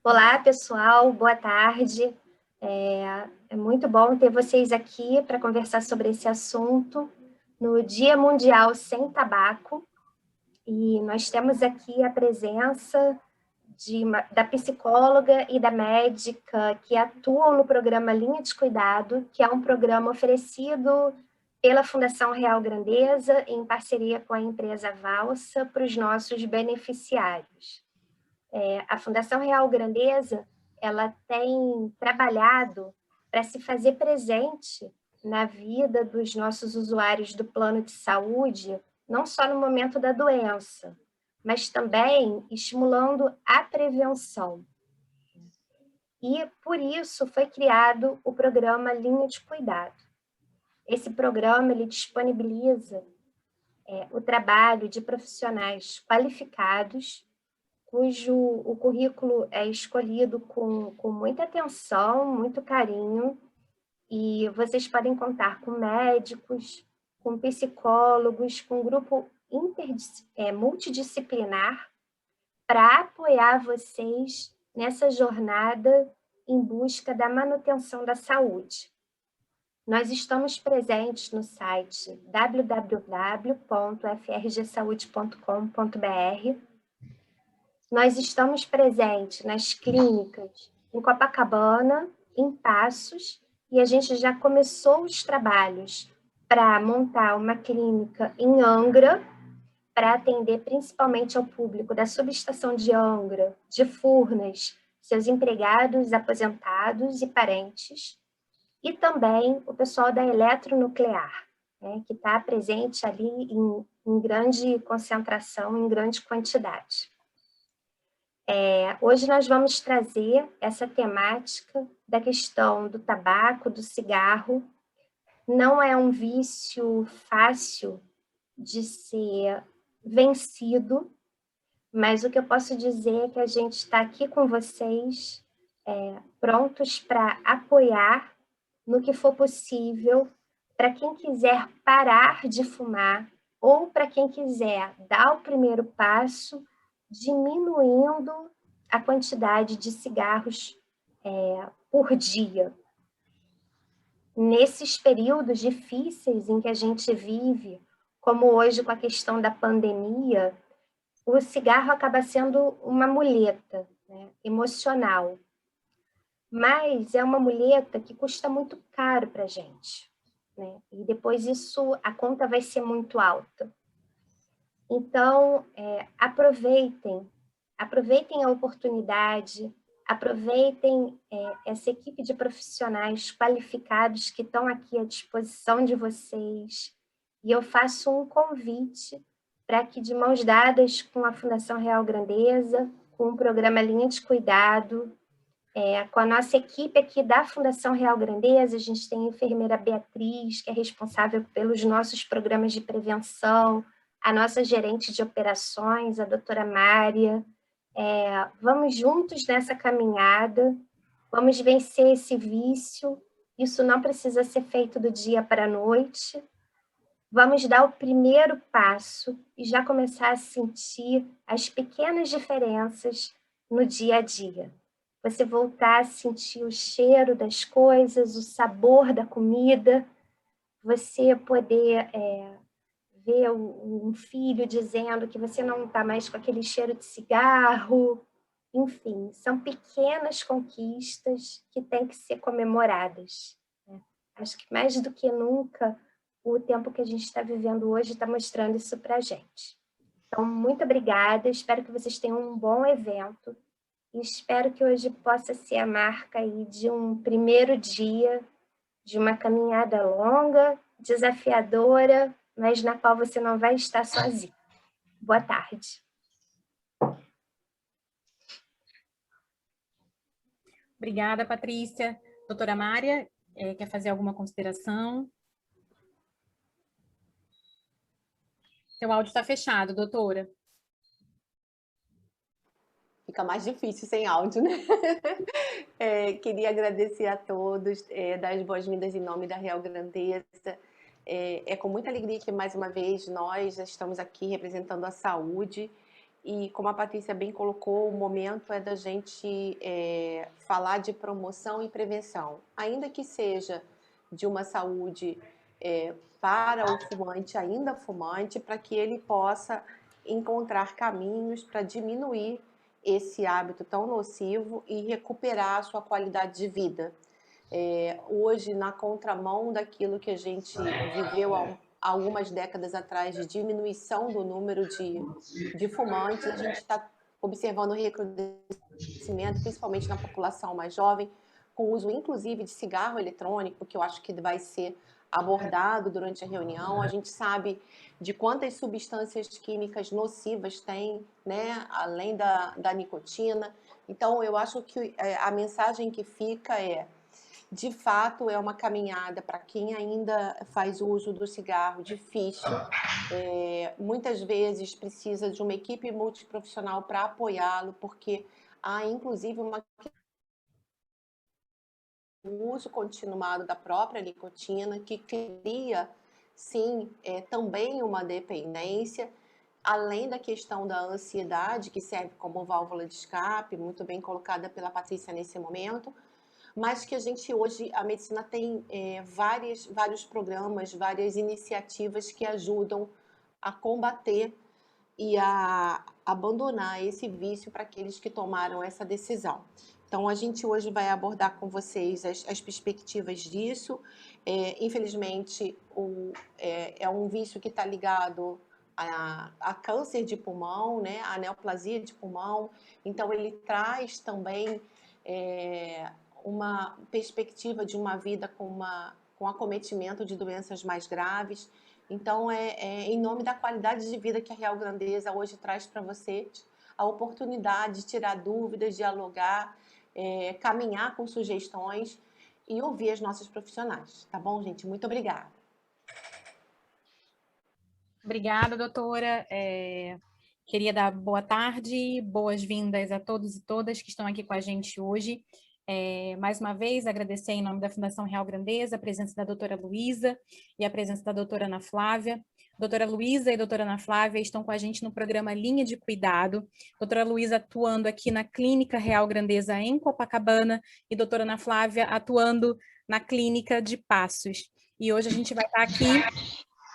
Olá, pessoal, boa tarde. É muito bom ter vocês aqui para conversar sobre esse assunto no Dia Mundial Sem Tabaco. E nós temos aqui a presença da psicóloga e da médica que atuam no programa Linha de Cuidado, que é um programa oferecido pela Fundação Real Grandeza em parceria com a empresa Valsa para os nossos beneficiários. A Fundação Real Grandeza, ela tem trabalhado para se fazer presente na vida dos nossos usuários do plano de saúde, não só no momento da doença, mas também estimulando a prevenção. E, por isso, foi criado o programa Linha de Cuidado. Esse programa ele disponibiliza o trabalho de profissionais qualificados cujo o currículo é escolhido com muita atenção, muito carinho, e vocês podem contar com médicos, com psicólogos, com um grupo multidisciplinar para apoiar vocês nessa jornada em busca da manutenção da saúde. Nós estamos presentes no site www.frgsaude.com.br. Nós estamos presentes nas clínicas em Copacabana, em Passos, e a gente já começou os trabalhos para montar uma clínica em Angra, para atender principalmente ao público da subestação de Angra, de Furnas, seus empregados, aposentados e parentes, e também o pessoal da eletronuclear, né, que está presente ali em grande concentração, em grande quantidade. Hoje nós vamos trazer essa temática da questão do tabaco, do cigarro. Não é um vício fácil de ser vencido, mas o que eu posso dizer é que a gente está aqui com vocês, prontos para apoiar no que for possível, para quem quiser parar de fumar ou para quem quiser dar o primeiro passo, diminuindo a quantidade de cigarros por dia. Nesses períodos difíceis em que a gente vive, como hoje com a questão da pandemia, o cigarro acaba sendo uma muleta, né, emocional. Mas é uma muleta que custa muito caro para a gente, né? E depois a conta vai ser muito alta. Então, aproveitem a oportunidade, aproveitem essa equipe de profissionais qualificados que estão aqui à disposição de vocês. E eu faço um convite para que, de mãos dadas com a Fundação Real Grandeza, com o programa Linha de Cuidado, com a nossa equipe aqui da Fundação Real Grandeza, a gente tem a enfermeira Beatriz, que é responsável pelos nossos programas de prevenção, a nossa gerente de operações, a doutora Mária. Vamos juntos nessa caminhada, vamos vencer esse vício, isso não precisa ser feito do dia para a noite. Vamos dar o primeiro passo e já começar a sentir as pequenas diferenças no dia a dia. Você voltar a sentir o cheiro das coisas, o sabor da comida, você poder ver um filho dizendo que você não está mais com aquele cheiro de cigarro. Enfim, são pequenas conquistas que têm que ser comemoradas, né? Acho que mais do que nunca, o tempo que a gente está vivendo hoje está mostrando isso para a gente. Então, muito obrigada, espero que vocês tenham um bom evento e espero que hoje possa ser a marca aí de um primeiro dia de uma caminhada longa, desafiadora, mas na qual você não vai estar sozinho. Boa tarde. Obrigada, Patrícia. Doutora Mária, quer fazer alguma consideração? Seu áudio está fechado, doutora. Fica mais difícil sem áudio, né? Queria agradecer a todos, dar as boas-vindas em nome da Real Grandeza. É com muita alegria que, mais uma vez, nós estamos aqui representando a saúde E como a Patrícia bem colocou, o momento é da gente falar de promoção e prevenção, ainda que seja de uma saúde para o fumante, ainda fumante, para que ele possa encontrar caminhos para diminuir esse hábito tão nocivo e recuperar a sua qualidade de vida. Hoje, na contramão daquilo que a gente viveu há algumas décadas atrás, de diminuição do número de fumantes, a gente está observando o recrudescimento, principalmente na população mais jovem, com o uso inclusive de cigarro eletrônico, que eu acho que vai ser abordado durante a reunião. A gente sabe de quantas substâncias químicas nocivas tem, né, além da nicotina. Então, eu acho que a mensagem que fica de fato, é uma caminhada para quem ainda faz uso do cigarro difícil. Muitas vezes precisa de uma equipe multiprofissional para apoiá-lo, porque há inclusive um uso continuado da própria nicotina, que cria, sim, também uma dependência, além da questão da ansiedade, que serve como válvula de escape, muito bem colocada pela Patrícia nesse momento, mas que a gente hoje, a medicina tem vários programas, várias iniciativas que ajudam a combater e a abandonar esse vício para aqueles que tomaram essa decisão. Então, a gente hoje vai abordar com vocês as perspectivas disso. Infelizmente, é um vício que está ligado a câncer de pulmão, né? A neoplasia de pulmão. Então, ele traz também uma perspectiva de uma vida com acometimento de doenças mais graves. Então, em nome da qualidade de vida que a Real Grandeza hoje traz para vocês, a oportunidade de tirar dúvidas, dialogar, caminhar com sugestões e ouvir as nossas profissionais. Tá bom, gente? Muito obrigada. Obrigada, doutora. Queria dar boa tarde, boas-vindas a todos e todas que estão aqui com a gente hoje. Mais uma vez, agradecer em nome da Fundação Real Grandeza a presença da doutora Luísa e a presença da doutora Ana Flávia. Doutora Luísa e doutora Ana Flávia estão com a gente no programa Linha de Cuidado. Doutora Luísa atuando aqui na Clínica Real Grandeza em Copacabana e doutora Ana Flávia atuando na Clínica de Passos. E hoje a gente vai estar aqui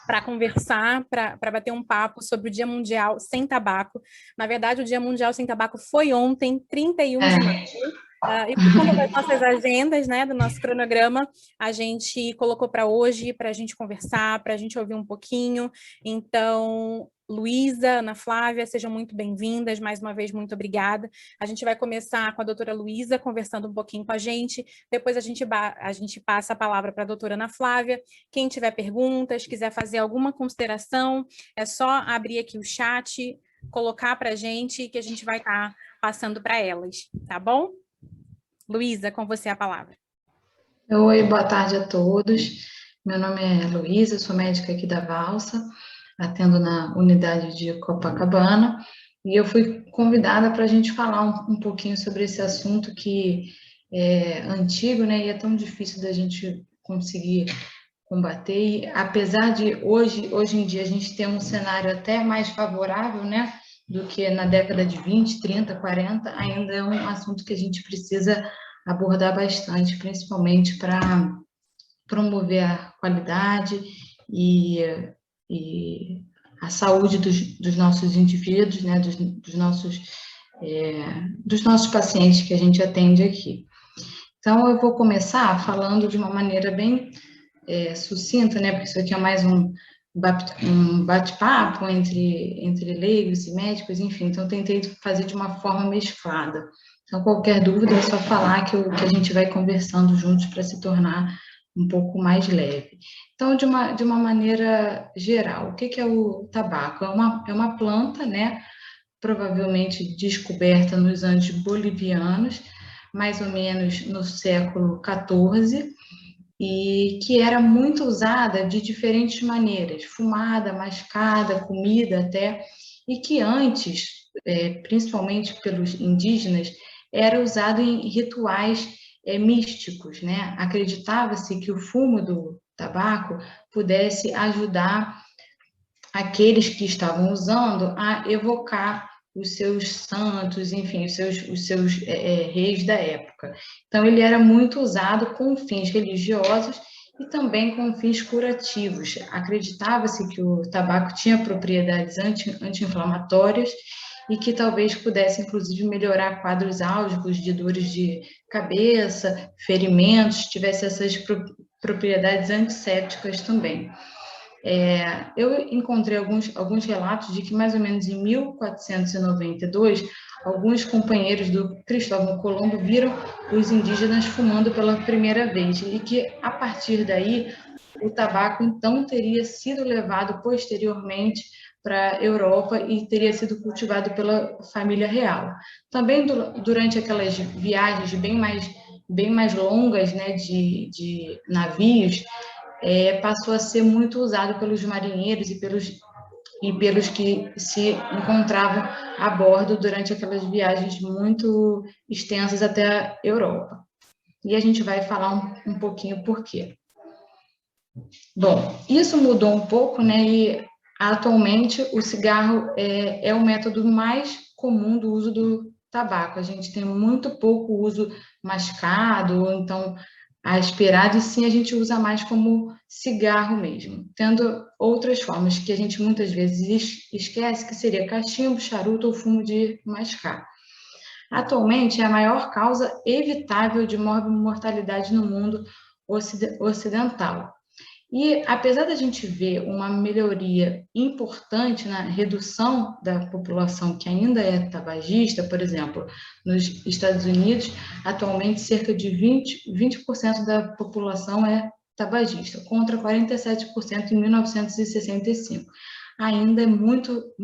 para conversar, para bater um papo sobre o Dia Mundial Sem Tabaco. Na verdade, o Dia Mundial Sem Tabaco foi ontem, 31 de maio. E por conta das nossas agendas, né, do nosso cronograma, a gente colocou para hoje, para a gente conversar, para a gente ouvir um pouquinho. Então, Luísa, Ana Flávia, sejam muito bem-vindas, mais uma vez, muito obrigada. A gente vai começar com a doutora Luísa, conversando um pouquinho com a gente, depois a gente passa a palavra para a doutora Ana Flávia. Quem tiver perguntas, quiser fazer alguma consideração, é só abrir aqui o chat, colocar para a gente, que a gente vai estar passando para elas, tá bom? Luísa, com você a palavra. Oi, boa tarde a todos. Meu nome é Luísa, sou médica aqui da Valsa, atendo na unidade de Copacabana, e eu fui convidada para a gente falar um pouquinho sobre esse assunto que é antigo, né, e é tão difícil da gente conseguir combater, e apesar de hoje em dia a gente ter um cenário até mais favorável, né, do que na década de 20, 30, 40, ainda é um assunto que a gente precisa abordar bastante, principalmente para promover a qualidade e a saúde dos nossos indivíduos, né, dos nossos pacientes que a gente atende aqui. Então, eu vou começar falando de uma maneira bem sucinta, né, porque isso aqui é mais um bate-papo entre leigos e médicos, enfim, então tentei fazer de uma forma mesclada. Então, qualquer dúvida é só falar que a gente vai conversando juntos para se tornar um pouco mais leve. Então, de uma maneira geral, o que é o tabaco? É uma planta, né, provavelmente descoberta nos Andes bolivianos, mais ou menos no século XIV, e que era muito usada de diferentes maneiras, fumada, mascada, comida até, e que antes, principalmente pelos indígenas, era usado em rituais místicos, né? Acreditava-se que o fumo do tabaco pudesse ajudar aqueles que estavam usando a evocar os seus santos, enfim, os seus reis da época. Então, ele era muito usado com fins religiosos e também com fins curativos. Acreditava-se que o tabaco tinha propriedades anti-inflamatórias e que talvez pudesse, inclusive, melhorar quadros álgicos de dores de cabeça, ferimentos, tivesse essas propriedades antissépticas também. Eu encontrei alguns relatos de que, mais ou menos em 1492, alguns companheiros do Cristóvão Colombo viram os indígenas fumando pela primeira vez e que, a partir daí, o tabaco, então, teria sido levado posteriormente para a Europa e teria sido cultivado pela família real. Também durante aquelas viagens bem mais longas, né, de navios, passou a ser muito usado pelos marinheiros e pelos que se encontravam a bordo durante aquelas viagens muito extensas até a Europa. E a gente vai falar um pouquinho por quê. Bom, isso mudou um pouco, né? E atualmente o cigarro é o método mais comum do uso do tabaco. A gente tem muito pouco uso mascado, ou então aspirado, e sim a gente usa mais como cigarro mesmo, tendo outras formas que a gente muitas vezes esquece, que seria cachimbo, charuto ou fumo de mascar. Atualmente é a maior causa evitável de mortalidade no mundo ocidental. E apesar da gente ver uma melhoria importante na redução da população que ainda é tabagista, por exemplo, nos Estados Unidos, atualmente cerca de 20% da população é tabagista, contra 47% em 1965. Ainda é muito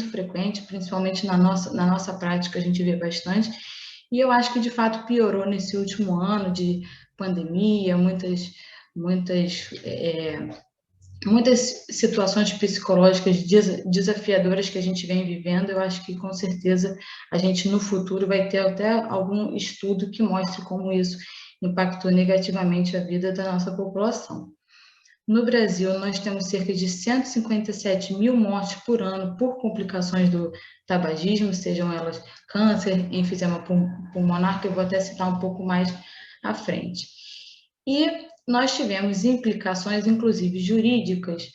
frequente, principalmente na nossa prática a gente vê bastante, e eu acho que de fato piorou nesse último ano de pandemia, muitas situações psicológicas desafiadoras que a gente vem vivendo. Eu acho que com certeza a gente no futuro vai ter até algum estudo que mostre como isso impactou negativamente a vida da nossa população. No Brasil, nós temos cerca de 157 mil mortes por ano por complicações do tabagismo, sejam elas câncer, enfisema pulmonar, que eu vou até citar um pouco mais à frente. E nós tivemos implicações, inclusive jurídicas,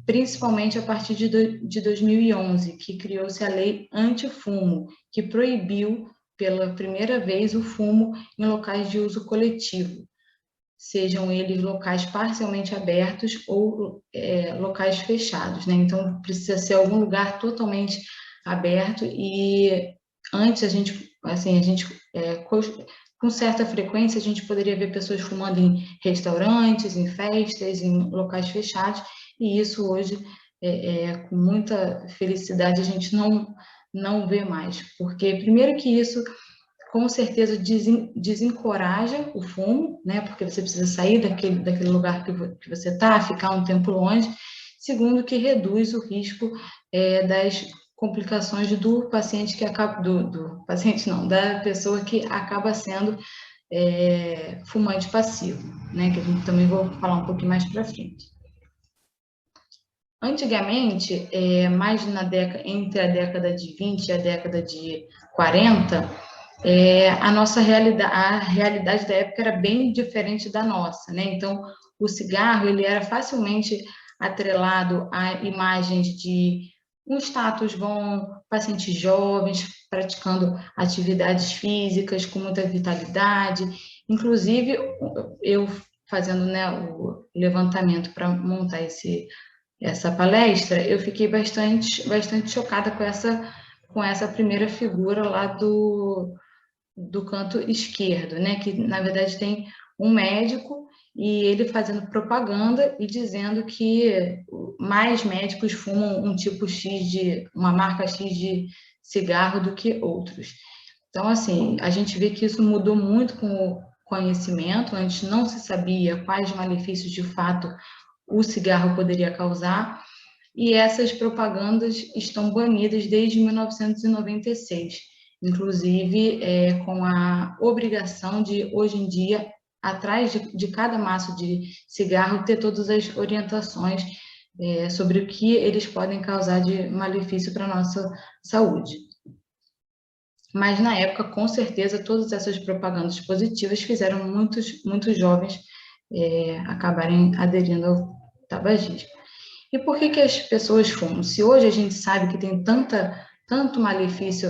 principalmente a partir de 2011, que criou-se a Lei Antifumo, que proibiu pela primeira vez o fumo em locais de uso coletivo, sejam eles locais parcialmente abertos ou locais fechados, né? Então, precisa ser algum lugar totalmente aberto e antes com certa frequência, a gente poderia ver pessoas fumando em restaurantes, em festas, em locais fechados, e isso hoje, com muita felicidade, a gente não vê mais. Porque, primeiro que isso, com certeza, desencoraja o fumo, né? Porque você precisa sair daquele lugar que você está, ficar um tempo longe. Segundo, que reduz o risco das complicações do paciente que acaba da pessoa que acaba sendo fumante passivo, né? Que a gente também vou falar um pouquinho mais para frente. Antigamente, entre a década de 20 e a década de 40, a realidade da época era bem diferente da nossa, né? Então, o cigarro ele era facilmente atrelado a imagens de um status bom, pacientes jovens praticando atividades físicas com muita vitalidade. Inclusive, eu fazendo, né, o levantamento para montar essa palestra, eu fiquei bastante chocada com essa primeira figura lá do canto esquerdo, né, que na verdade tem um médico e ele fazendo propaganda e dizendo que mais médicos fumam uma marca X de cigarro do que outros. Então, assim, a gente vê que isso mudou muito com o conhecimento. Antes não se sabia quais malefícios de fato o cigarro poderia causar, e essas propagandas estão banidas desde 1996, inclusive com a obrigação de, hoje em dia, atrás de cada maço de cigarro, ter todas as orientações sobre o que eles podem causar de malefício para a nossa saúde. Mas, na época, com certeza, todas essas propagandas positivas fizeram muitos jovens acabarem aderindo ao tabagismo. E por que as pessoas fumam? Se hoje a gente sabe que tem tanto malefício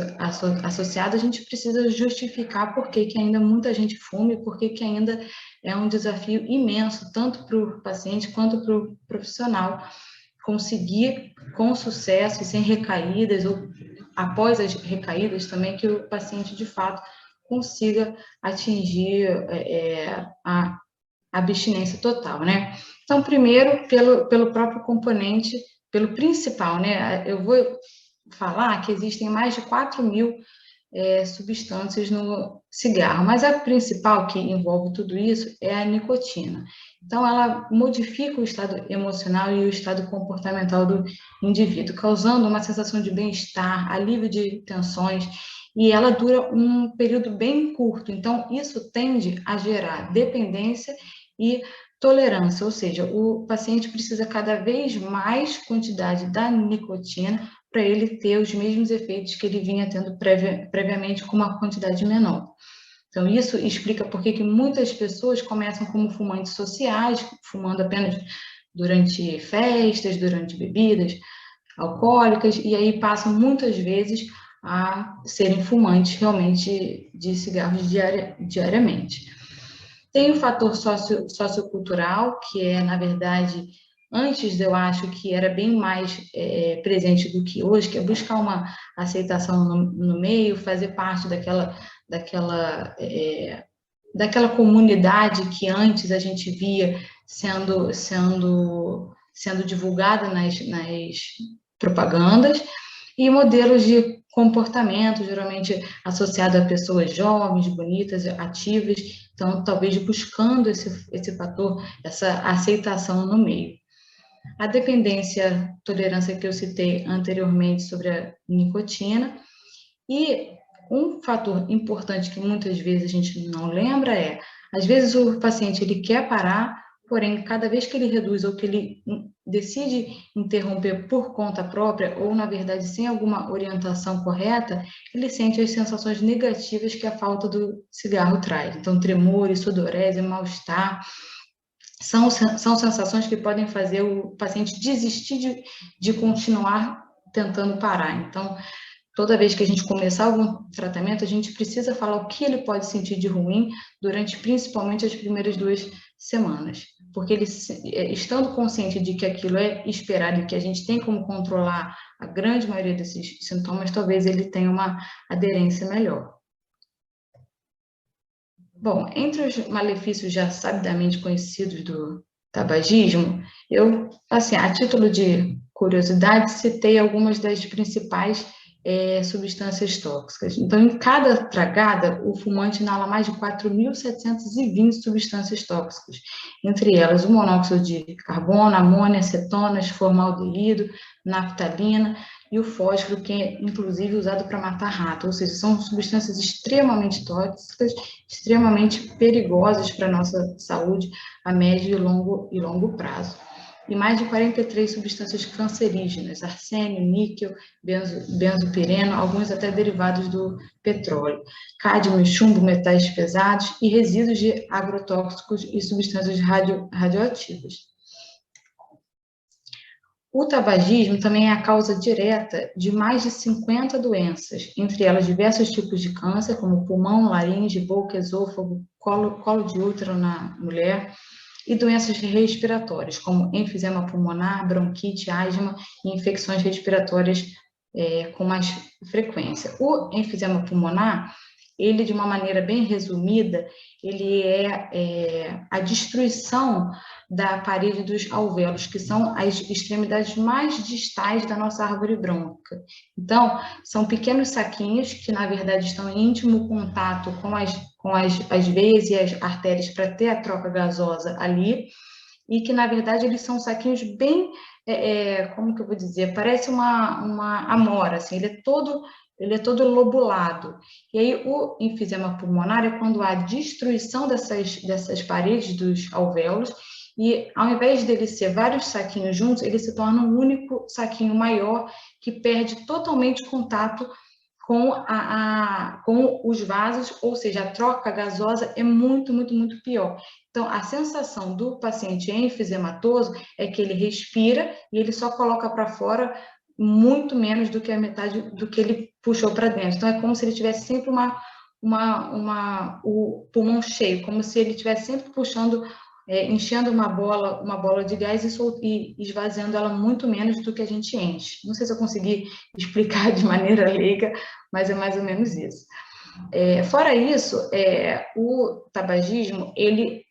associado, a gente precisa justificar por que ainda muita gente fuma e por que ainda é um desafio imenso, tanto para o paciente quanto para o profissional, conseguir com sucesso e sem recaídas, ou após as recaídas também, que o paciente de fato consiga atingir a abstinência total, né? Então, primeiro, pelo próprio componente, pelo principal, né? Eu vou falar que existem mais de 4.000 substâncias no cigarro, mas a principal que envolve tudo isso é a nicotina. Então, ela modifica o estado emocional e o estado comportamental do indivíduo, causando uma sensação de bem-estar, alívio de tensões, e ela dura um período bem curto. Então, isso tende a gerar dependência e tolerância, ou seja, o paciente precisa cada vez mais quantidade da nicotina para ele ter os mesmos efeitos que ele vinha tendo previamente com uma quantidade menor. Então, isso explica por que muitas pessoas começam como fumantes sociais, fumando apenas durante festas, durante bebidas alcoólicas, e aí passam muitas vezes a serem fumantes realmente de cigarros diariamente. Tem o fator sociocultural, que é, na verdade, antes eu acho que era bem mais presente do que hoje, que é buscar uma aceitação no meio, fazer parte daquela comunidade que antes a gente via sendo divulgada nas propagandas, e modelos de comportamento, geralmente associado a pessoas jovens, bonitas, ativas, então talvez buscando esse fator, essa aceitação no meio. A dependência, tolerância que eu citei anteriormente sobre a nicotina, e um fator importante que muitas vezes a gente não lembra é, às vezes o paciente ele quer parar, porém, cada vez que ele reduz ou que ele decide interromper por conta própria, ou, na verdade, sem alguma orientação correta, ele sente as sensações negativas que a falta do cigarro traz. Então, tremores, sudorese, mal-estar, são sensações que podem fazer o paciente desistir de continuar tentando parar. Então, toda vez que a gente começar algum tratamento, a gente precisa falar o que ele pode sentir de ruim durante, principalmente, as primeiras 2 semanas. Porque ele, estando consciente de que aquilo é esperado e que a gente tem como controlar a grande maioria desses sintomas, talvez ele tenha uma aderência melhor. Bom, entre os malefícios já sabidamente conhecidos do tabagismo, eu, assim, a título de curiosidade, citei algumas das principais substâncias tóxicas. Então, em cada tragada, o fumante inala mais de 4.720 substâncias tóxicas, entre elas o monóxido de carbono, amônia, cetonas, formaldeído, naftalina e o fósforo, que é inclusive usado para matar rato, ou seja, são substâncias extremamente tóxicas, extremamente perigosas para a nossa saúde a médio e longo prazo. E mais de 43 substâncias cancerígenas, arsênio, níquel, benzopireno, alguns até derivados do petróleo, cádmio, chumbo, metais pesados e resíduos de agrotóxicos e substâncias radioativas. O tabagismo também é a causa direta de mais de 50 doenças, entre elas diversos tipos de câncer, como pulmão, laringe, boca, esôfago, colo de útero na mulher, e doenças respiratórias, como enfisema pulmonar, bronquite, asma e infecções respiratórias com mais frequência. O enfisema pulmonar, ele, de uma maneira bem resumida, ele é a destruição da parede dos alvéolos, que são as extremidades mais distais da nossa árvore brônquica. Então, são pequenos saquinhos que, na verdade, estão em íntimo contato com as veias e as artérias para ter a troca gasosa ali, e que, na verdade, eles são saquinhos bem, como que eu vou dizer, parece uma amora, assim, ele é todo lobulado. E aí, o enfisema pulmonar é quando há destruição dessas paredes dos alvéolos, e ao invés dele ser vários saquinhos juntos, ele se torna um único saquinho maior que perde totalmente contato com os vasos, ou seja, a troca gasosa é muito, muito, muito pior. Então, a sensação do paciente enfisematoso é que ele respira e ele só coloca para fora muito menos do que a metade do que ele puxou para dentro. Então, é como se ele tivesse sempre o pulmão cheio, como se ele estivesse sempre puxando, enchendo uma bola de gás e esvaziando ela muito menos do que a gente enche. Não sei se eu consegui explicar de maneira leiga, mas é mais ou menos isso. Fora isso, o tabagismo, ele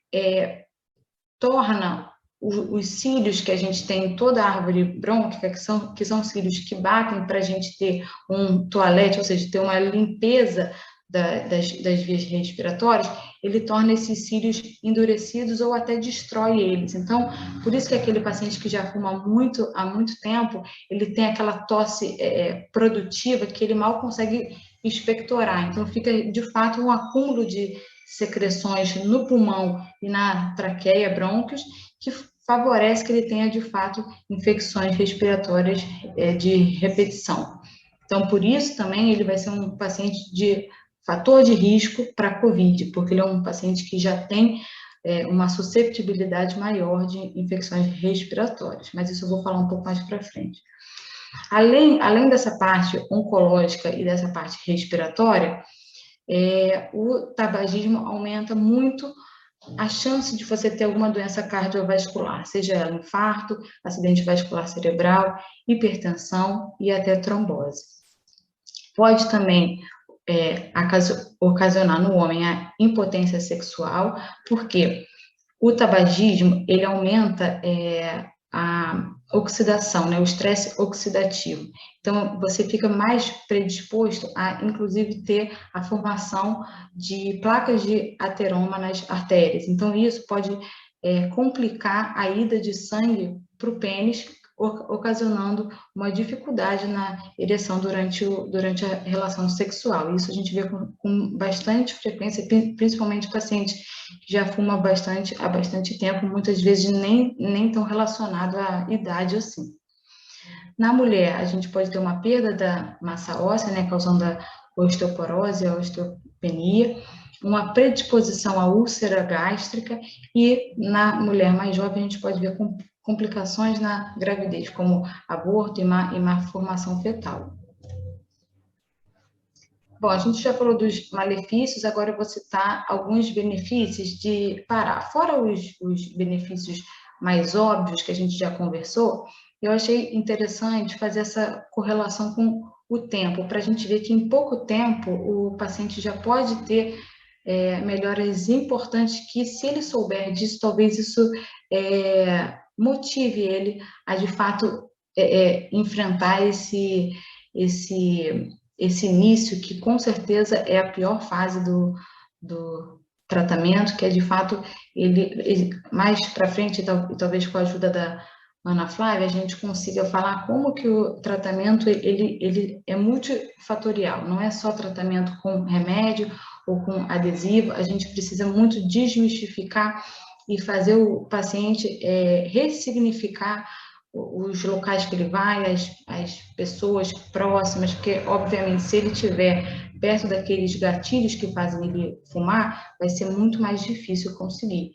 torna os cílios que a gente tem em toda a árvore brônquica, que são cílios que batem para a gente ter um toalete, ou seja, ter uma limpeza das vias respiratórias, ele torna esses cílios endurecidos ou até destrói eles. Então, por isso que aquele paciente que já fuma há muito tempo, ele tem aquela tosse produtiva que ele mal consegue expectorar. Então, fica, de fato, um acúmulo de secreções no pulmão e na traqueia, brônquios, que favorece que ele tenha, de fato, infecções respiratórias de repetição. Então, por isso também ele vai ser um paciente de fator de risco para a COVID, porque ele é um paciente que já tem uma susceptibilidade maior de infecções respiratórias, mas isso eu vou falar um pouco mais para frente. Além dessa parte oncológica e dessa parte respiratória, o tabagismo aumenta muito a chance de você ter alguma doença cardiovascular, seja ela infarto, acidente vascular cerebral, hipertensão e até trombose. Pode também ocasionar no homem a impotência sexual, porque o tabagismo, ele aumenta a oxidação, né, o estresse oxidativo. Então, você fica mais predisposto a, inclusive, ter a formação de placas de ateroma nas artérias. Então, isso pode complicar a ida de sangue para o pênis, ocasionando uma dificuldade na ereção durante a relação sexual. Isso a gente vê com bastante frequência, principalmente pacientes que já fumam há bastante tempo, muitas vezes nem estão relacionados à idade assim. Na mulher, a gente pode ter uma perda da massa óssea, né, causando a osteoporose, a osteopenia, uma predisposição à úlcera gástrica, e na mulher mais jovem a gente pode ver complicações na gravidez, como aborto e má formação fetal. Bom, a gente já falou dos malefícios, agora eu vou citar alguns benefícios de parar. Fora os benefícios mais óbvios que a gente já conversou, eu achei interessante fazer essa correlação com o tempo, para a gente ver que em pouco tempo o paciente já pode ter melhoras importantes, que se ele souber disso, talvez isso motive ele a, de fato, enfrentar esse início, que com certeza é a pior fase do tratamento, que é, de fato, ele mais para frente, talvez com a ajuda da Ana Flávia, a gente consiga falar como que o tratamento ele é multifatorial, não é só tratamento com remédio ou com adesivo, a gente precisa muito desmistificar e fazer o paciente ressignificar os locais que ele vai, as pessoas próximas, porque, obviamente, se ele estiver perto daqueles gatilhos que fazem ele fumar, vai ser muito mais difícil conseguir.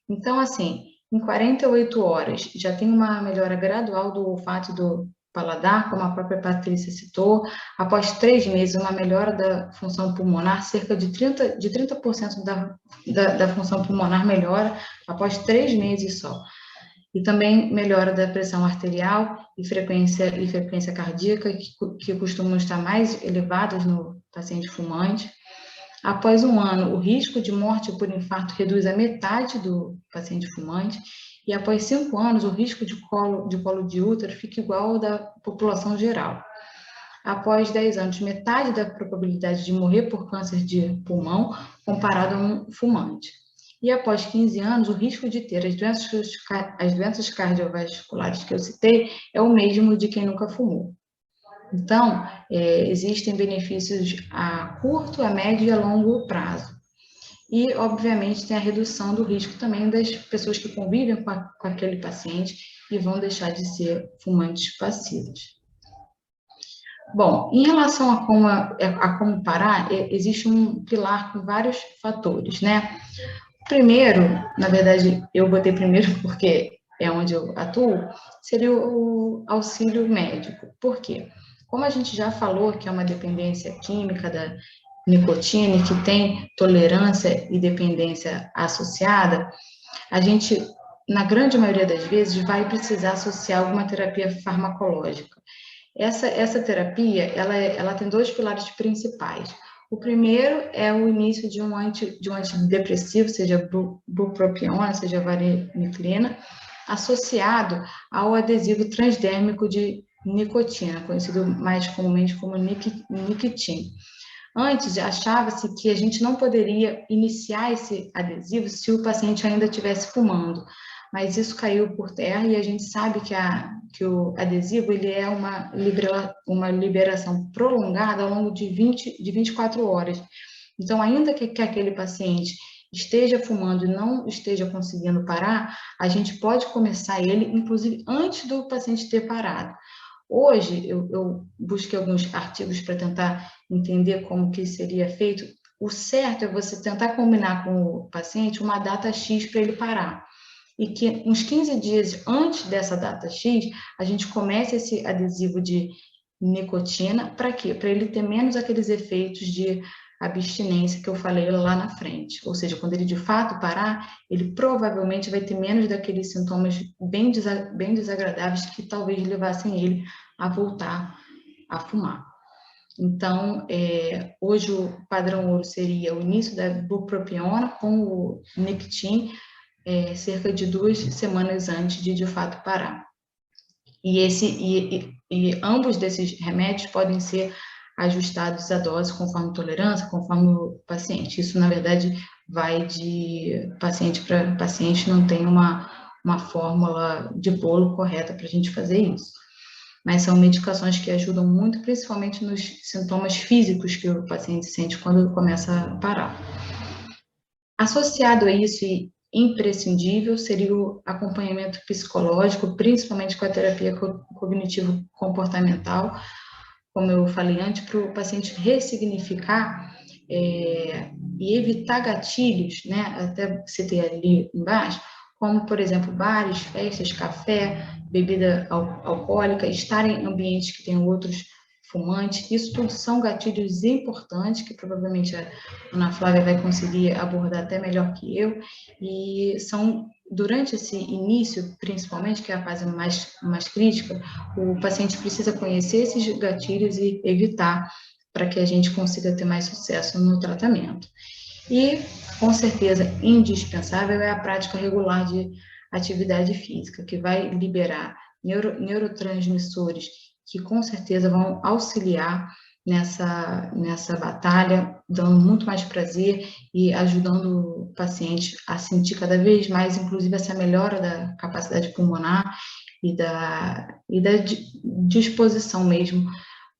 Então, assim, em 48 horas, já tem uma melhora gradual do olfato e do paladar, como a própria Patrícia citou. Após 3 meses, uma melhora da função pulmonar, cerca de 30% da função pulmonar melhora após 3 meses só. E também melhora da pressão arterial e frequência cardíaca, que costumam estar mais elevadas no paciente fumante. Após 1 ano, o risco de morte por infarto reduz a metade do paciente fumante. E após 5 anos, o risco de colo de útero fica igual ao da população geral. Após 10 anos, metade da probabilidade de morrer por câncer de pulmão, comparado a um fumante. E após 15 anos, o risco de ter as doenças cardiovasculares que eu citei é o mesmo de quem nunca fumou. Então, existem benefícios a curto, a médio e a longo prazo. E, obviamente, tem a redução do risco também das pessoas que convivem com aquele paciente e vão deixar de ser fumantes passivos. Bom, em relação a como parar, existe um pilar com vários fatores, né? Primeiro, na verdade, eu botei primeiro porque é onde eu atuo, seria o auxílio médico. Por quê? Como a gente já falou que é uma dependência química da nicotina e que tem tolerância e dependência associada, a gente, na grande maioria das vezes, vai precisar associar alguma terapia farmacológica. Essa terapia, ela tem dois pilares principais. O primeiro é o início de um antidepressivo, seja bupropiona, seja vareniclina, associado ao adesivo transdérmico de nicotina, conhecido mais comumente como Niquitin. Antes, achava-se que a gente não poderia iniciar esse adesivo se o paciente ainda estivesse fumando, mas isso caiu por terra e a gente sabe que o adesivo ele é uma liberação prolongada ao longo de 24 horas. Então, ainda que aquele paciente esteja fumando e não esteja conseguindo parar, a gente pode começar ele, inclusive, antes do paciente ter parado. Hoje, eu busquei alguns artigos para tentar entender como que seria feito. O certo é você tentar combinar com o paciente uma data X para ele parar. E que uns 15 dias antes dessa data X, a gente comece esse adesivo de nicotina. Para quê? Para ele ter menos aqueles efeitos de abstinência que eu falei lá na frente. Ou seja, quando ele de fato parar, ele provavelmente vai ter menos daqueles sintomas bem desagradáveis que talvez levassem ele a voltar a fumar. Então, hoje o padrão ouro seria o início da bupropiona com o Niquitin, cerca de 2 semanas antes de fato parar. E ambos desses remédios podem ser ajustados à dose conforme tolerância, conforme o paciente. Isso, na verdade, vai de paciente para paciente, não tem uma fórmula de bolo correta para a gente fazer isso. Mas são medicações que ajudam muito, principalmente nos sintomas físicos que o paciente sente quando começa a parar. Associado a isso, e imprescindível, seria o acompanhamento psicológico, principalmente com a terapia cognitivo-comportamental, como eu falei antes, para o paciente ressignificar e evitar gatilhos, né? Até citei ali embaixo, como, por exemplo, bares, festas, café, bebida alcoólica, estar em ambientes que tem outros fumantes. Isso tudo são gatilhos importantes que provavelmente a Ana Flávia vai conseguir abordar até melhor que eu, e são, durante esse início, principalmente, que é a fase mais crítica, o paciente precisa conhecer esses gatilhos e evitar, para que a gente consiga ter mais sucesso no tratamento. E, com certeza, indispensável é a prática regular de atividade física, que vai liberar neurotransmissores que, com certeza, vão auxiliar nessa batalha, dando muito mais prazer e ajudando o paciente a sentir cada vez mais, inclusive, essa melhora da capacidade pulmonar e da disposição mesmo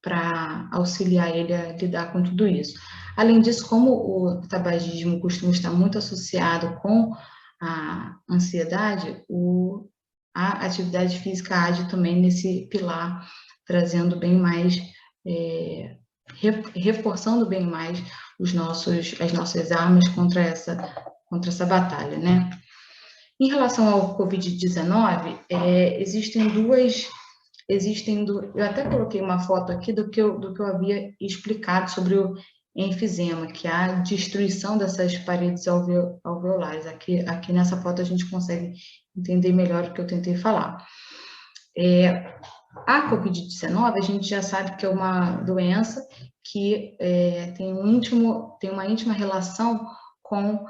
para auxiliar ele a lidar com tudo isso. Além disso, como o tabagismo costuma estar muito associado com a ansiedade, a atividade física age também nesse pilar, trazendo bem mais, reforçando bem mais as nossas armas contra essa batalha, né? Em relação ao Covid-19, eu até coloquei uma foto aqui do que eu havia explicado sobre o enfisema, que é a destruição dessas paredes alveolares. Aqui nessa foto a gente consegue entender melhor o que eu tentei falar. A Covid-19, a gente já sabe que é uma doença que tem uma íntima relação com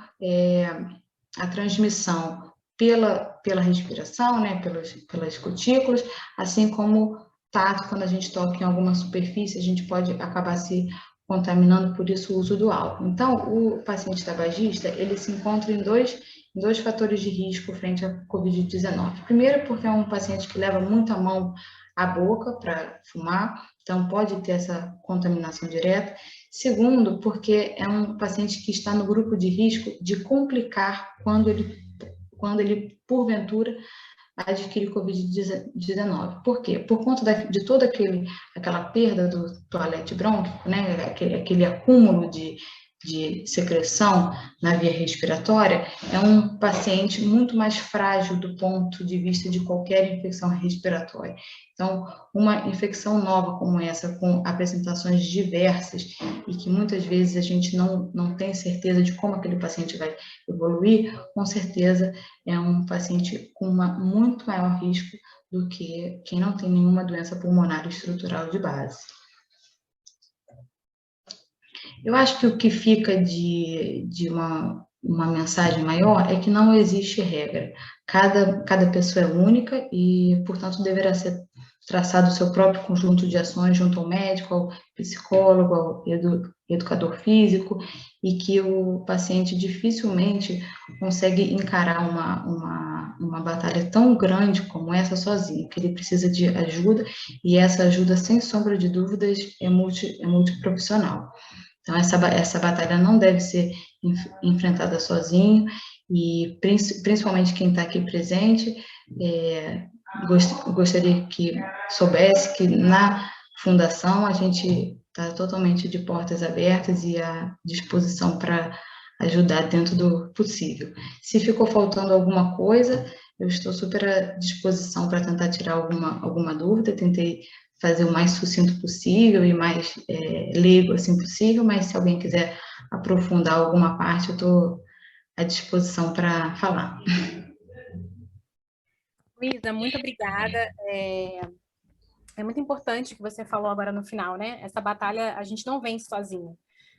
a transmissão pela respiração, né, pelas cutículas, assim como tato, quando a gente toca em alguma superfície, a gente pode acabar se contaminando, por isso o uso do álcool. Então, o paciente tabagista, ele se encontra em dois fatores de risco frente à Covid-19. Primeiro, porque é um paciente que leva muito a mão à boca para fumar, então pode ter essa contaminação direta. Segundo, porque é um paciente que está no grupo de risco de complicar quando ele porventura, adquire Covid-19. Por quê? Por conta de toda aquela perda do toalete brônquico, né? Aquele acúmulo de secreção na via respiratória, é um paciente muito mais frágil do ponto de vista de qualquer infecção respiratória. Então, uma infecção nova como essa, com apresentações diversas e que muitas vezes a gente não tem certeza de como aquele paciente vai evoluir, com certeza é um paciente com muito maior risco do que quem não tem nenhuma doença pulmonar estrutural de base. Eu acho que o que fica de uma mensagem maior é que não existe regra. Cada pessoa é única e, portanto, deverá ser traçado o seu próprio conjunto de ações junto ao médico, ao psicólogo, ao educador físico, e que o paciente dificilmente consegue encarar uma batalha tão grande como essa sozinho, que ele precisa de ajuda, e essa ajuda, sem sombra de dúvidas, é multiprofissional. Então, essa batalha não deve ser enfrentada sozinho, e principalmente quem está aqui presente, gostaria que soubesse que na Fundação a gente está totalmente de portas abertas e à disposição para ajudar dentro do possível. Se ficou faltando alguma coisa, eu estou super à disposição para tentar tirar alguma dúvida. Tentei fazer o mais sucinto possível e mais leigo assim possível, mas se alguém quiser aprofundar alguma parte, eu estou à disposição para falar. Luísa, muito obrigada. É muito importante o que você falou agora no final, né? Essa batalha a gente não vence sozinho.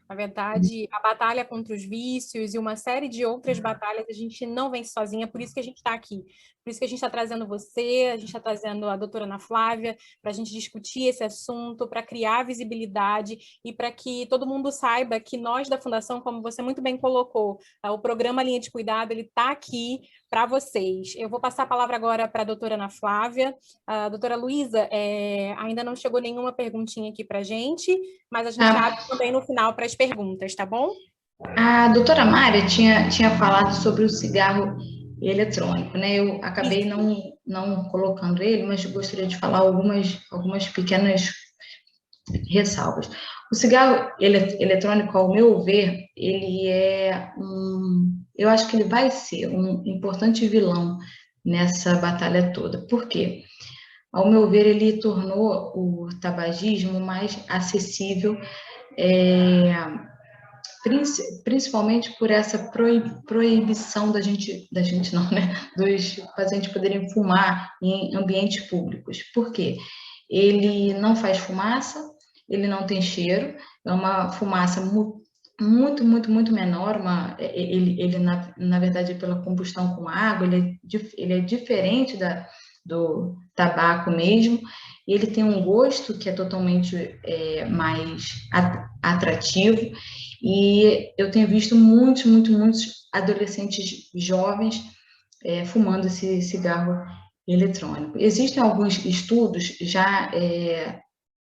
Na verdade, a batalha contra os vícios e uma série de outras batalhas a gente não vence sozinha, por isso que a gente está aqui. Por isso que a gente está trazendo você, a gente está trazendo a doutora Ana Flávia, para a gente discutir esse assunto, para criar visibilidade e para que todo mundo saiba que nós da Fundação, como você muito bem colocou, o programa Linha de Cuidado, ele está aqui para vocês. Eu vou passar a palavra agora para a doutora Ana Flávia. A doutora Luísa, ainda não chegou nenhuma perguntinha aqui para a gente, mas a gente abre também no final para as perguntas, tá bom? A doutora Mária tinha falado sobre o cigarro eletrônico, né? Eu acabei não colocando ele, mas gostaria de falar algumas pequenas ressalvas. O cigarro eletrônico, ao meu ver, ele eu acho que ele vai ser um importante vilão nessa batalha toda. Por quê? Ao meu ver, ele tornou o tabagismo mais acessível, principalmente por essa proibição dos pacientes poderem fumar em ambientes públicos. Por quê? Ele não faz fumaça, ele não tem cheiro, é uma fumaça muito, muito, muito menor, ele na verdade, pela combustão com água, ele é diferente do tabaco mesmo, e ele tem um gosto que é totalmente mais atrativo, e eu tenho visto muitos adolescentes jovens fumando esse cigarro eletrônico. Existem alguns estudos já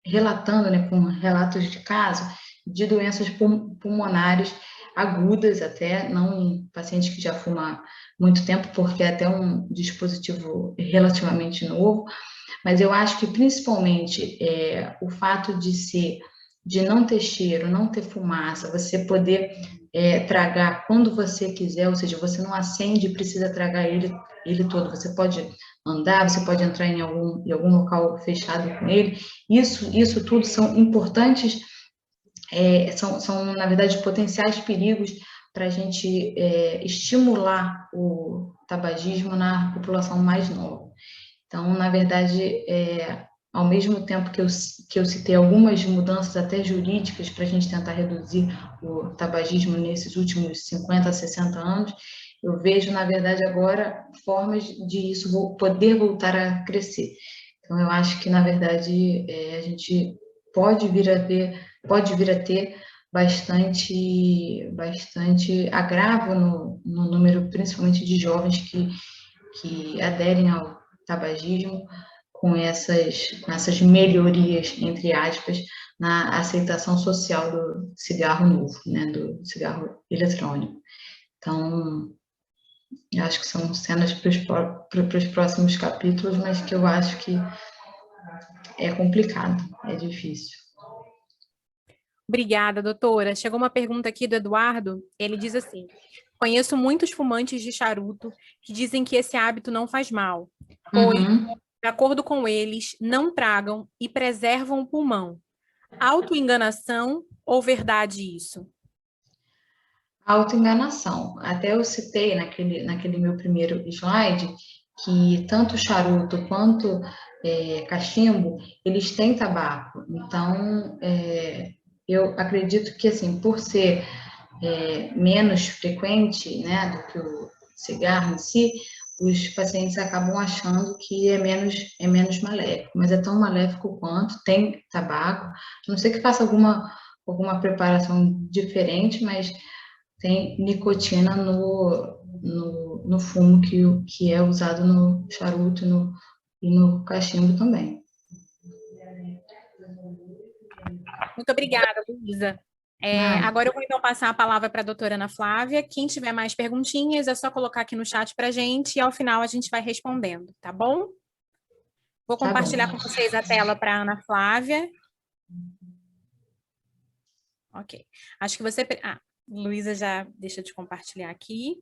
relatando, né, com relatos de caso, de doenças pulmonares agudas até, não em pacientes que já fumam há muito tempo, porque é até um dispositivo relativamente novo, mas eu acho que principalmente o fato de não ter cheiro, não ter fumaça, você poder tragar quando você quiser, ou seja, você não acende e precisa tragar ele todo, você pode andar, você pode entrar em algum local fechado com ele, isso tudo são importantes, são na verdade, potenciais perigos para a gente estimular o tabagismo na população mais nova. Então, na verdade, ao mesmo tempo que eu citei algumas mudanças até jurídicas para a gente tentar reduzir o tabagismo nesses últimos 50, 60 anos, eu vejo, na verdade, agora formas de isso poder voltar a crescer. Então, eu acho que, na verdade, a gente pode vir a ter bastante agravo no número, principalmente de jovens que aderem ao tabagismo, com essas melhorias, entre aspas, na aceitação social do cigarro novo, né, do cigarro eletrônico. Então, Eu acho que são cenas para os próximos capítulos, mas que eu acho que é complicado, é difícil. Obrigada, doutora. Chegou uma pergunta aqui do Eduardo. Ele diz assim: conheço muitos fumantes de charuto que dizem que esse hábito não faz mal, pois, de acordo com eles, não tragam e preservam o pulmão. Autoenganação ou verdade isso? Autoenganação. Até eu citei naquele meu primeiro slide que tanto charuto quanto cachimbo, eles têm tabaco. Então, eu acredito que, assim, por ser menos frequente, né, do que o cigarro em si, os pacientes acabam achando que é menos maléfico, mas é tão maléfico quanto, tem tabaco, a não ser que faça alguma preparação diferente, mas tem nicotina no fumo que é usado no charuto e no cachimbo também. Muito obrigada, Luísa. Agora eu vou então passar a palavra para a doutora Ana Flávia. Quem tiver mais perguntinhas, é só colocar aqui no chat para a gente e ao final a gente vai respondendo, tá bom? Vou compartilhar com vocês a tela para a Ana Flávia. Ok. Acho que você... Luísa já deixa de compartilhar aqui.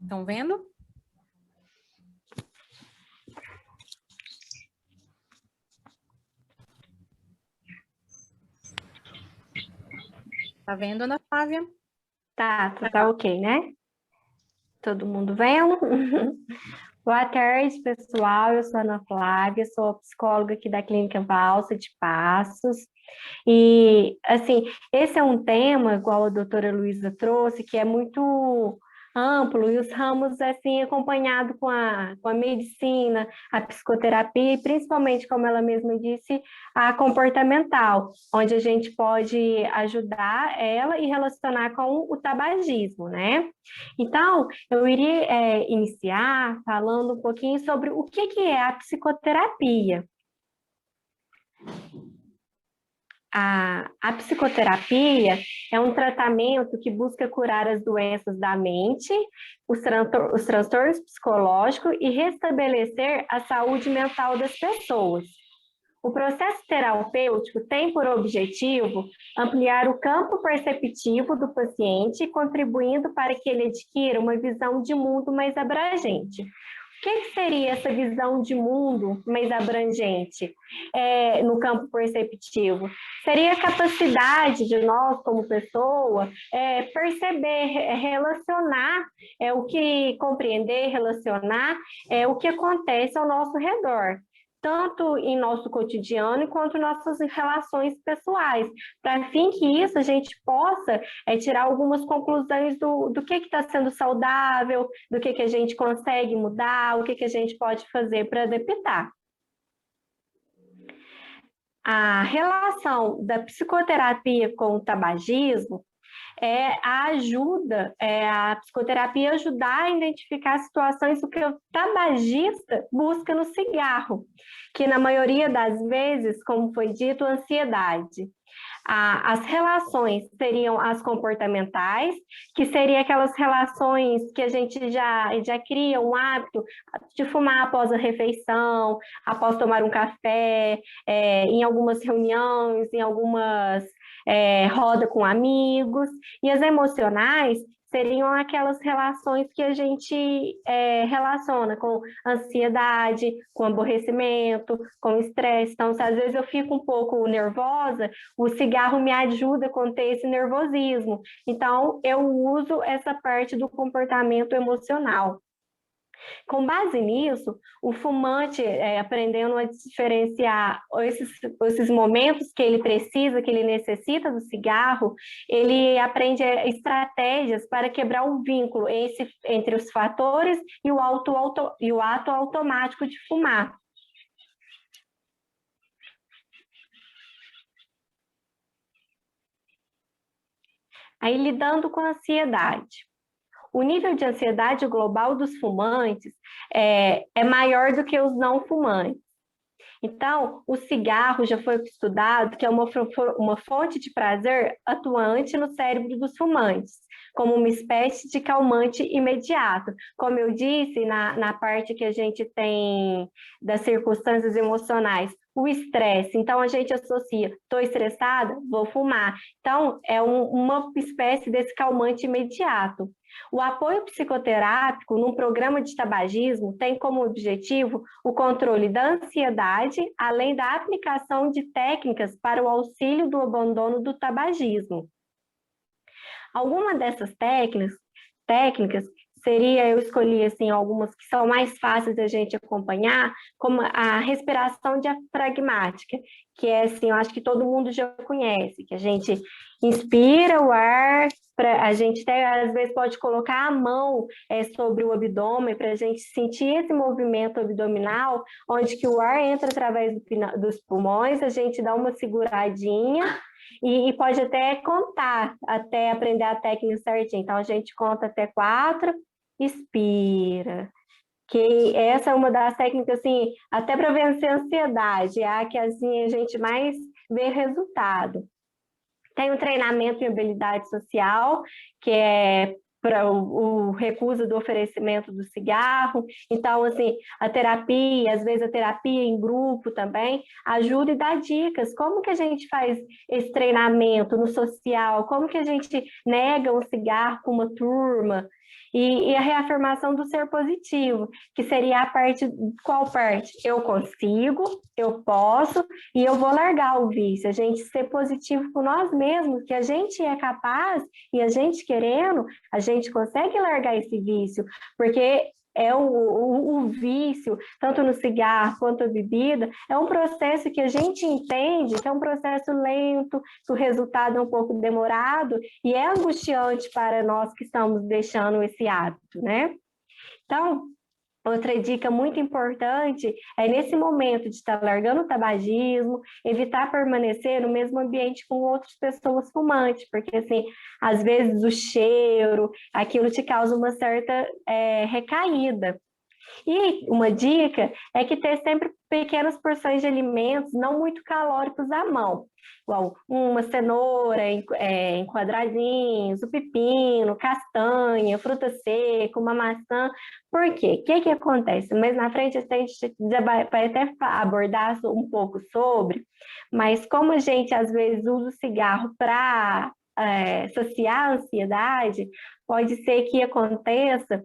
Estão vendo? Tá vendo, Ana Flávia? Tá ok, né? Todo mundo vendo? Boa tarde, pessoal. Eu sou a Ana Flávia, sou psicóloga aqui da Clínica Valsa de Passos. E, assim, esse é um tema, igual a doutora Luísa trouxe, que é muito amplo, e os ramos, assim, acompanhado com a medicina, a psicoterapia, e principalmente, como ela mesma disse, a comportamental, onde a gente pode ajudar ela e relacionar com o tabagismo, né? Então, eu iria iniciar falando um pouquinho sobre o que é a psicoterapia. A psicoterapia é um tratamento que busca curar as doenças da mente, os transtornos psicológicos e restabelecer a saúde mental das pessoas. O processo terapêutico tem por objetivo ampliar o campo perceptivo do paciente, contribuindo para que ele adquira uma visão de mundo mais abrangente. O que seria essa visão de mundo mais abrangente no campo perceptivo? Seria a capacidade de nós, como pessoa, perceber, relacionar compreender, relacionar o que acontece ao nosso redor, tanto em nosso cotidiano quanto nossas relações pessoais, para fim que isso a gente possa tirar algumas conclusões do que está sendo saudável, do que a gente consegue mudar, o que a gente pode fazer para adaptar. A relação da psicoterapia com o tabagismo a psicoterapia ajudar a identificar situações do que o tabagista busca no cigarro, que na maioria das vezes, como foi dito, ansiedade. As relações seriam as comportamentais, que seriam aquelas relações que a gente já cria um hábito de fumar após a refeição, após tomar um café, em algumas reuniões, em algumas roda com amigos, e as emocionais seriam aquelas relações que a gente relaciona com ansiedade, com aborrecimento, com estresse. Então, se às vezes eu fico um pouco nervosa, o cigarro me ajuda a conter esse nervosismo. Então, eu uso essa parte do comportamento emocional. Com base nisso, o fumante, aprendendo a diferenciar esses momentos que ele precisa, que ele necessita do cigarro, ele aprende estratégias para quebrar o vínculo entre os fatores e o ato automático de fumar. Aí, lidando com a ansiedade. O nível de ansiedade global dos fumantes é maior do que os não fumantes. Então, o cigarro já foi estudado que é uma fonte de prazer atuante no cérebro dos fumantes, como uma espécie de calmante imediato. Como eu disse, na parte que a gente tem das circunstâncias emocionais, o estresse. Então, a gente associa, estou estressada, vou fumar. Então, é uma espécie desse calmante imediato. O apoio psicoterápico num programa de tabagismo tem como objetivo o controle da ansiedade, além da aplicação de técnicas para o auxílio do abandono do tabagismo. Alguma dessas técnicas seria, eu escolhi assim, algumas que são mais fáceis da gente acompanhar, como a respiração diafragmática, que é assim, eu acho que todo mundo já conhece, que a gente inspira o ar, a gente até às vezes pode colocar a mão sobre o abdômen para a gente sentir esse movimento abdominal, onde que o ar entra através dos pulmões, a gente dá uma seguradinha, e pode até contar, até aprender a técnica certinha. Então, a gente conta até 4, expira. Que essa é uma das técnicas, assim, até para vencer a ansiedade, é a que assim, a gente mais vê resultado. Tem o treinamento em habilidade social, que é para o recusa do oferecimento do cigarro. Então, assim, a terapia, às vezes a terapia em grupo também, ajuda e dá dicas. Como que a gente faz esse treinamento no social? Como que a gente nega um cigarro com uma turma? E a reafirmação do ser positivo, que seria a parte, qual parte? Eu consigo, eu posso e eu vou largar o vício. A gente ser positivo com nós mesmos, que a gente é capaz e a gente querendo, a gente consegue largar esse vício, porque o vício, tanto no cigarro quanto a bebida, é um processo que a gente entende que é um processo lento, que o resultado é um pouco demorado e é angustiante para nós que estamos deixando esse hábito, né? Então, outra dica muito importante é, nesse momento de estar largando o tabagismo, evitar permanecer no mesmo ambiente com outras pessoas fumantes, porque, assim, às vezes o cheiro, aquilo te causa uma certa recaída. E uma dica é que ter sempre pequenas porções de alimentos não muito calóricos à mão, igual uma cenoura em quadradinhos, o pepino, castanha, fruta seca, uma maçã. Por quê? O que acontece? Mas na frente a gente já vai até abordar um pouco sobre, mas como a gente às vezes usa o cigarro para saciar a ansiedade, pode ser que aconteça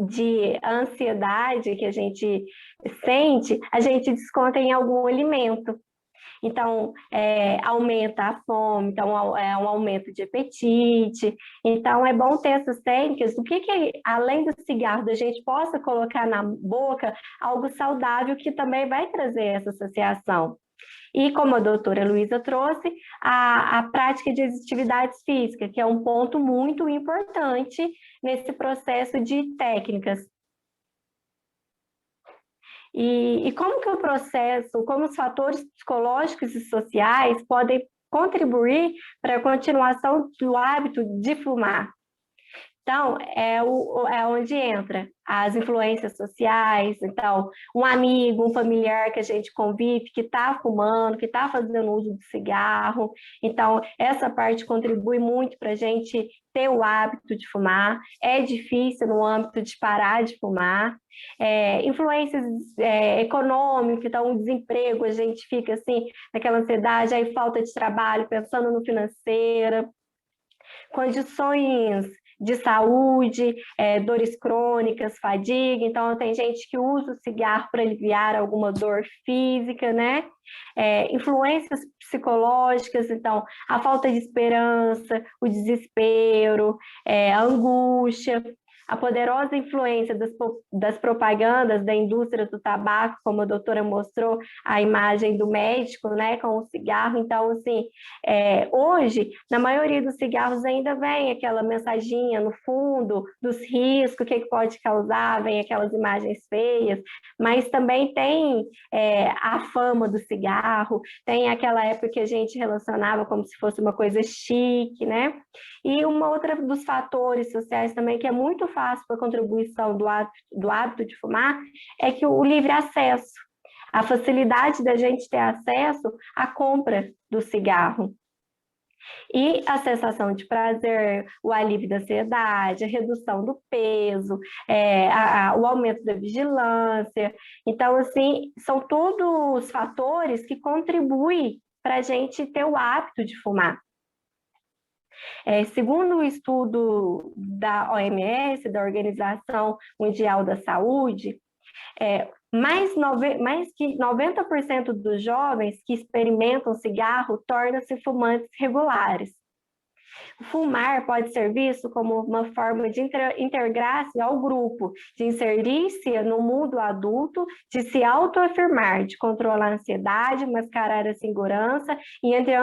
de ansiedade que a gente sente, a gente desconta em algum alimento. Então, aumenta a fome, então é um aumento de apetite. Então, é bom ter essas técnicas. O que além do cigarro, da gente possa colocar na boca algo saudável que também vai trazer essa saciação. E como a doutora Luísa trouxe, a prática de atividades físicas, que é um ponto muito importante nesse processo de técnicas. E como que o processo, como os fatores psicológicos e sociais podem contribuir para a continuação do hábito de fumar? Então, é onde entra as influências sociais. Então, um amigo, um familiar que a gente convive, que está fumando, que está fazendo uso de cigarro. Então, essa parte contribui muito para a gente ter o hábito de fumar. É difícil no âmbito de parar de fumar. Influências econômicas, então, o desemprego, a gente fica assim, naquela ansiedade, aí falta de trabalho, pensando no financeiro. Condições de saúde, dores crônicas, fadiga. Então, tem gente que usa o cigarro para aliviar alguma dor física, né? Influências psicológicas, então, a falta de esperança, o desespero, a angústia, a poderosa influência das propagandas da indústria do tabaco, como a doutora mostrou, a imagem do médico, né, com o cigarro. Então, assim, hoje, na maioria dos cigarros ainda vem aquela mensaginha no fundo dos riscos, o que pode causar, vem aquelas imagens feias, mas também tem a fama do cigarro, tem aquela época que a gente relacionava como se fosse uma coisa chique, né? E uma outra dos fatores sociais também que é muito fácil para a contribuição do hábito de fumar é que o livre acesso. a facilidade da gente ter acesso à compra do cigarro. E a sensação de prazer, o alívio da ansiedade, a redução do peso, o aumento da vigilância. Então, assim, são todos fatores que contribuem para a gente ter o hábito de fumar. Segundo o estudo da OMS, da Organização Mundial da Saúde, mais que 90% dos jovens que experimentam cigarro tornam-se fumantes regulares. Fumar pode ser visto como uma forma de integrar-se ao grupo, de inserir-se no mundo adulto, de se autoafirmar, de controlar a ansiedade, mascarar a insegurança e entre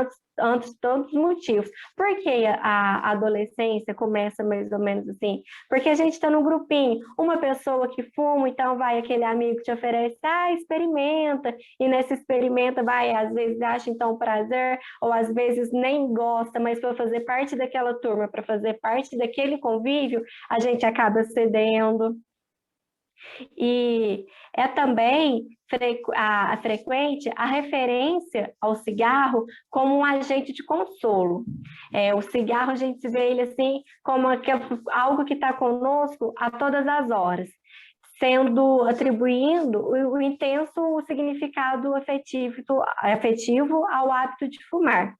tantos motivos. Por que a adolescência começa mais ou menos assim? Porque a gente está num grupinho, uma pessoa que fuma, então vai aquele amigo que te oferece, experimenta, e nesse experimenta vai, às vezes acha então prazer, ou às vezes nem gosta, mas para fazer parte daquela turma, para fazer parte daquele convívio, a gente acaba cedendo. E é também frequente a referência ao cigarro como um agente de consolo. O cigarro, a gente vê ele assim como algo que está conosco a todas as horas, atribuindo o intenso significado afetivo ao hábito de fumar.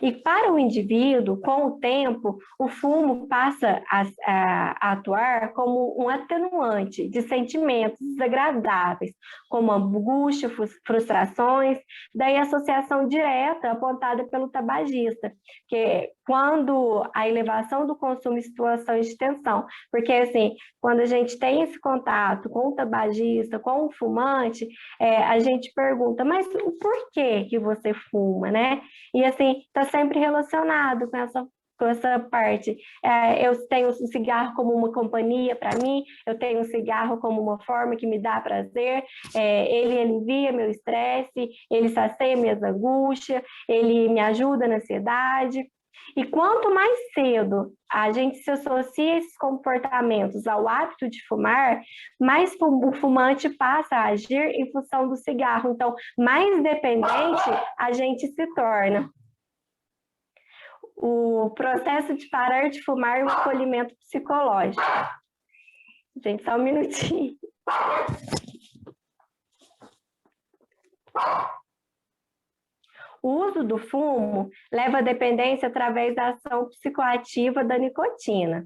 E para o indivíduo, com o tempo, o fumo passa a atuar como um atenuante de sentimentos desagradáveis, como angústia, frustrações, daí a associação direta apontada pelo tabagista, que é quando a elevação do consumo em situações de tensão, porque assim, quando a gente tem esse contato com o tabagista, com o fumante, a gente pergunta, mas o porquê que você fuma, né? E assim, está sempre relacionado com essa parte. Eu tenho o cigarro como uma companhia para mim, eu tenho o cigarro como uma forma que me dá prazer, ele alivia meu estresse, ele sacia minhas angústias, ele me ajuda na ansiedade. E quanto mais cedo a gente se associa esses comportamentos ao hábito de fumar, mais o fumante passa a agir em função do cigarro. Então, mais dependente a gente se torna. O processo de parar de fumar e o acolhimento psicológico. Gente, só um minutinho. O uso do fumo leva à dependência através da ação psicoativa da nicotina,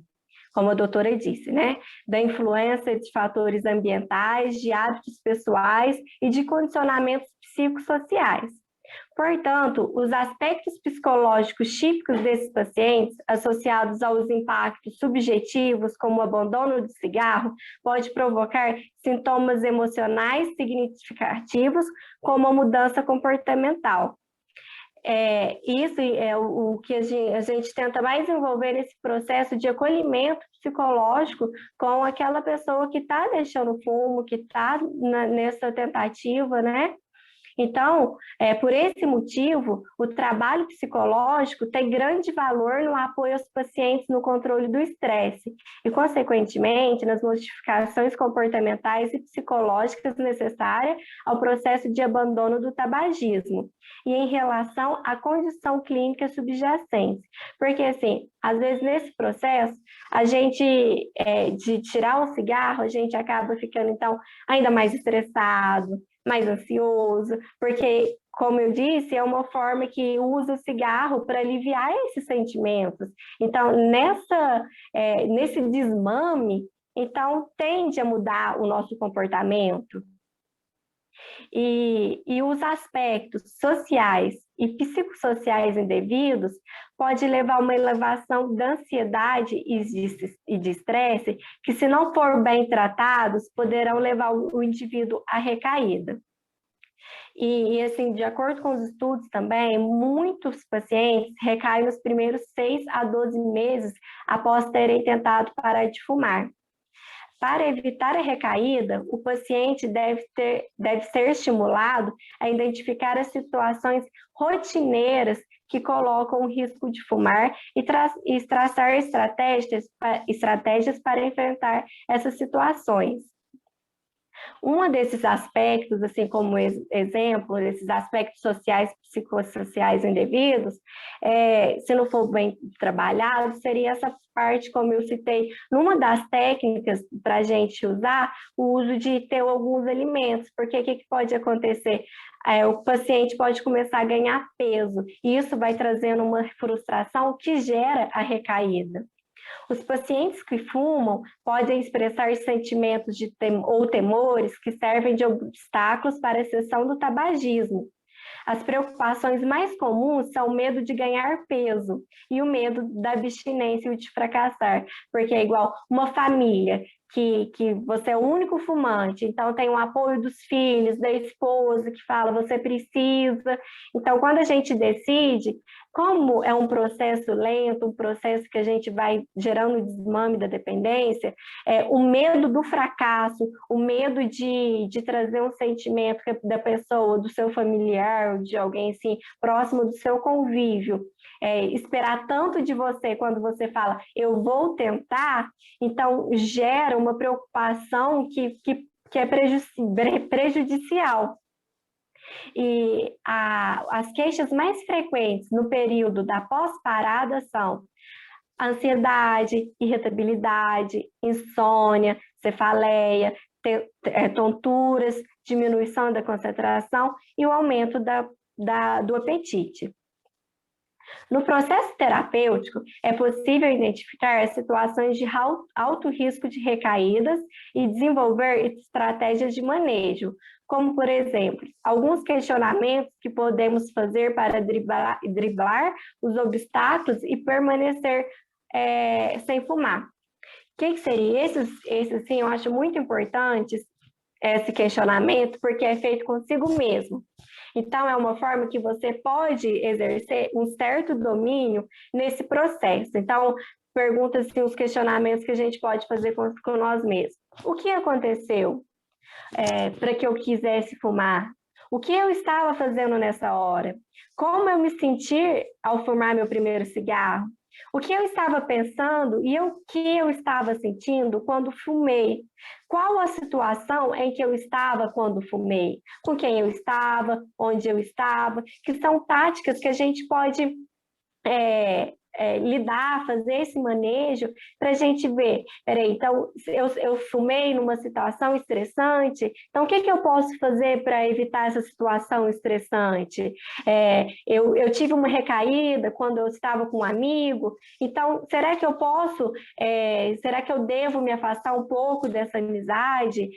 como a doutora disse, né? Da influência de fatores ambientais, de hábitos pessoais e de condicionamentos psicossociais. Portanto, os aspectos psicológicos típicos desses pacientes, associados aos impactos subjetivos, como o abandono do cigarro, pode provocar sintomas emocionais significativos, como a mudança comportamental. Isso é o que a gente tenta mais envolver nesse processo de acolhimento psicológico com aquela pessoa que está deixando o fumo, que está nessa tentativa, né? Então, por esse motivo, o trabalho psicológico tem grande valor no apoio aos pacientes no controle do estresse e, consequentemente, nas modificações comportamentais e psicológicas necessárias ao processo de abandono do tabagismo e em relação à condição clínica subjacente. Porque, assim, às vezes nesse processo, a gente, de tirar o cigarro, a gente acaba ficando, então, ainda mais estressado, mais ansioso, porque, como eu disse, é uma forma que usa o cigarro para aliviar esses sentimentos. Então, nesse desmame, então, tende a mudar o nosso comportamento. E os aspectos sociais e psicossociais indevidos pode levar a uma elevação da ansiedade e de estresse que, se não for bem tratados, poderão levar o indivíduo à recaída. E assim, de acordo com os estudos também, muitos pacientes recaem nos primeiros 6 a 12 meses após terem tentado parar de fumar. Para evitar a recaída, o paciente deve ser estimulado a identificar as situações rotineiras que colocam o risco de fumar e traçar estratégias para enfrentar essas situações. Um desses aspectos, assim como exemplo, esses aspectos sociais, psicossociais indevidos, se não for bem trabalhado, seria essa parte, como eu citei, numa das técnicas para a gente usar, o uso de ter alguns alimentos, porque o que pode acontecer? O paciente pode começar a ganhar peso, e isso vai trazendo uma frustração que gera a recaída. Os pacientes que fumam podem expressar sentimentos ou temores que servem de obstáculos para a cessão do tabagismo. As preocupações mais comuns são o medo de ganhar peso e o medo da abstinência e de fracassar, porque é igual uma família que você é o único fumante, então tem o apoio dos filhos, da esposa que fala, você precisa. Então, quando a gente decide, como é um processo lento, um processo que a gente vai gerando o desmame da dependência, o medo do fracasso, o medo de trazer um sentimento da pessoa, do seu familiar, de alguém assim, próximo do seu convívio, esperar tanto de você quando você fala, eu vou tentar, então gera uma preocupação que é prejudicial. E as queixas mais frequentes no período da pós-parada são ansiedade, irritabilidade, insônia, cefaleia, tonturas, diminuição da concentração e o aumento do apetite. No processo terapêutico, é possível identificar situações de alto risco de recaídas e desenvolver estratégias de manejo, como, por exemplo, alguns questionamentos que podemos fazer para driblar os obstáculos e permanecer sem fumar. O que seria? Esse, sim, eu acho muito importante esse questionamento, porque é feito consigo mesmo. Então, é uma forma que você pode exercer um certo domínio nesse processo. Então, pergunta-se os questionamentos que a gente pode fazer com nós mesmos. O que aconteceu para que eu quisesse fumar? O que eu estava fazendo nessa hora? Como eu me senti ao fumar meu primeiro cigarro? O que eu estava pensando e o que eu estava sentindo quando fumei? Qual a situação em que eu estava quando fumei? Com quem eu estava? Onde eu estava? Que são táticas que a gente pode lidar, fazer esse manejo para a gente ver, peraí, então eu fumei numa situação estressante, então o que eu posso fazer para evitar essa situação estressante? Eu tive uma recaída quando eu estava com um amigo, então será que eu posso, será que eu devo me afastar um pouco dessa amizade?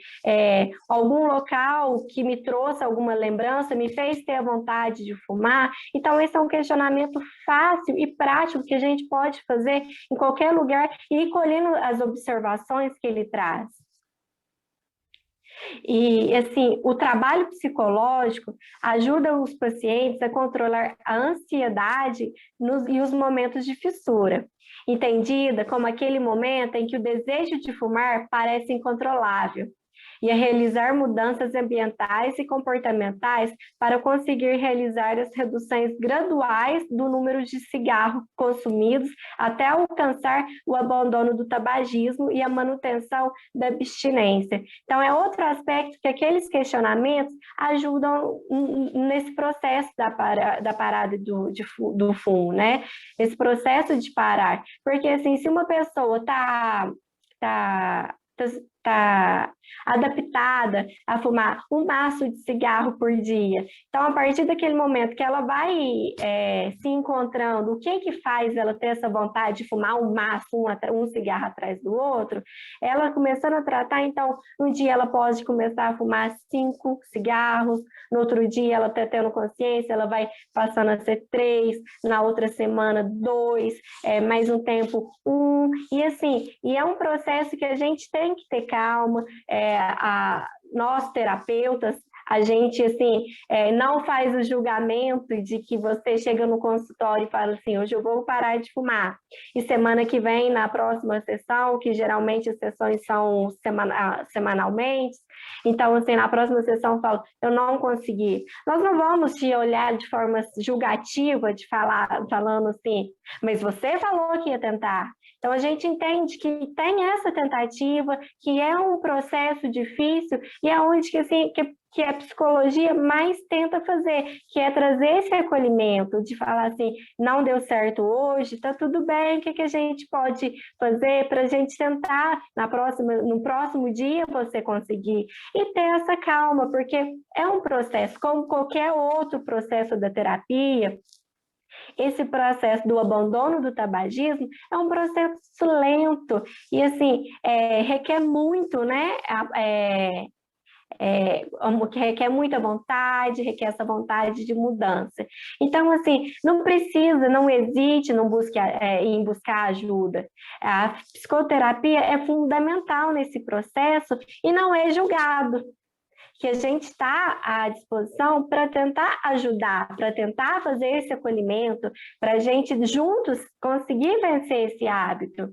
Algum local que me trouxe alguma lembrança, me fez ter a vontade de fumar? Então esse é um questionamento fácil e prático que a gente pode fazer em qualquer lugar e ir colhendo as observações que ele traz. E, assim, o trabalho psicológico ajuda os pacientes a controlar a ansiedade e os momentos de fissura, entendida como aquele momento em que o desejo de fumar parece incontrolável, e a realizar mudanças ambientais e comportamentais para conseguir realizar as reduções graduais do número de cigarros consumidos até alcançar o abandono do tabagismo e a manutenção da abstinência. Então, é outro aspecto que aqueles questionamentos ajudam nesse processo da parada do fumo, né? Esse processo de parar. Porque, assim, se uma pessoa está adaptada a fumar um maço de cigarro por dia. Então, a partir daquele momento que ela vai se encontrando, o que faz ela ter essa vontade de fumar um maço, um cigarro atrás do outro, ela começando a tratar, então, um dia ela pode começar a fumar 5 cigarros, no outro dia ela está tendo consciência, ela vai passando a ser 3, na outra semana 2, mais um tempo 1, e assim, e é um processo que a gente tem que ter calma, nós terapeutas, a gente assim, não faz o julgamento de que você chega no consultório e fala assim, hoje eu vou parar de fumar, e semana que vem, na próxima sessão, que geralmente as sessões são semanalmente, Então, assim, na próxima sessão eu falo, eu não consegui. Nós não vamos te olhar de forma julgativa, falando assim, mas você falou que ia tentar. Então, a gente entende que tem essa tentativa, que é um processo difícil, e é onde que, assim, que a psicologia mais tenta fazer, que é trazer esse acolhimento, de falar assim, não deu certo hoje, tá tudo bem, o que a gente pode fazer para a gente tentar no próximo dia você conseguir, e ter essa calma, porque é um processo, como qualquer outro processo da terapia. Esse processo do abandono do tabagismo é um processo lento e, assim, requer muito, né? Que requer muita vontade, requer essa vontade de mudança. Então, assim, não hesite em buscar ajuda. A psicoterapia é fundamental nesse processo e não é julgado, que a gente está à disposição para tentar ajudar, para tentar fazer esse acolhimento, para a gente juntos conseguir vencer esse hábito.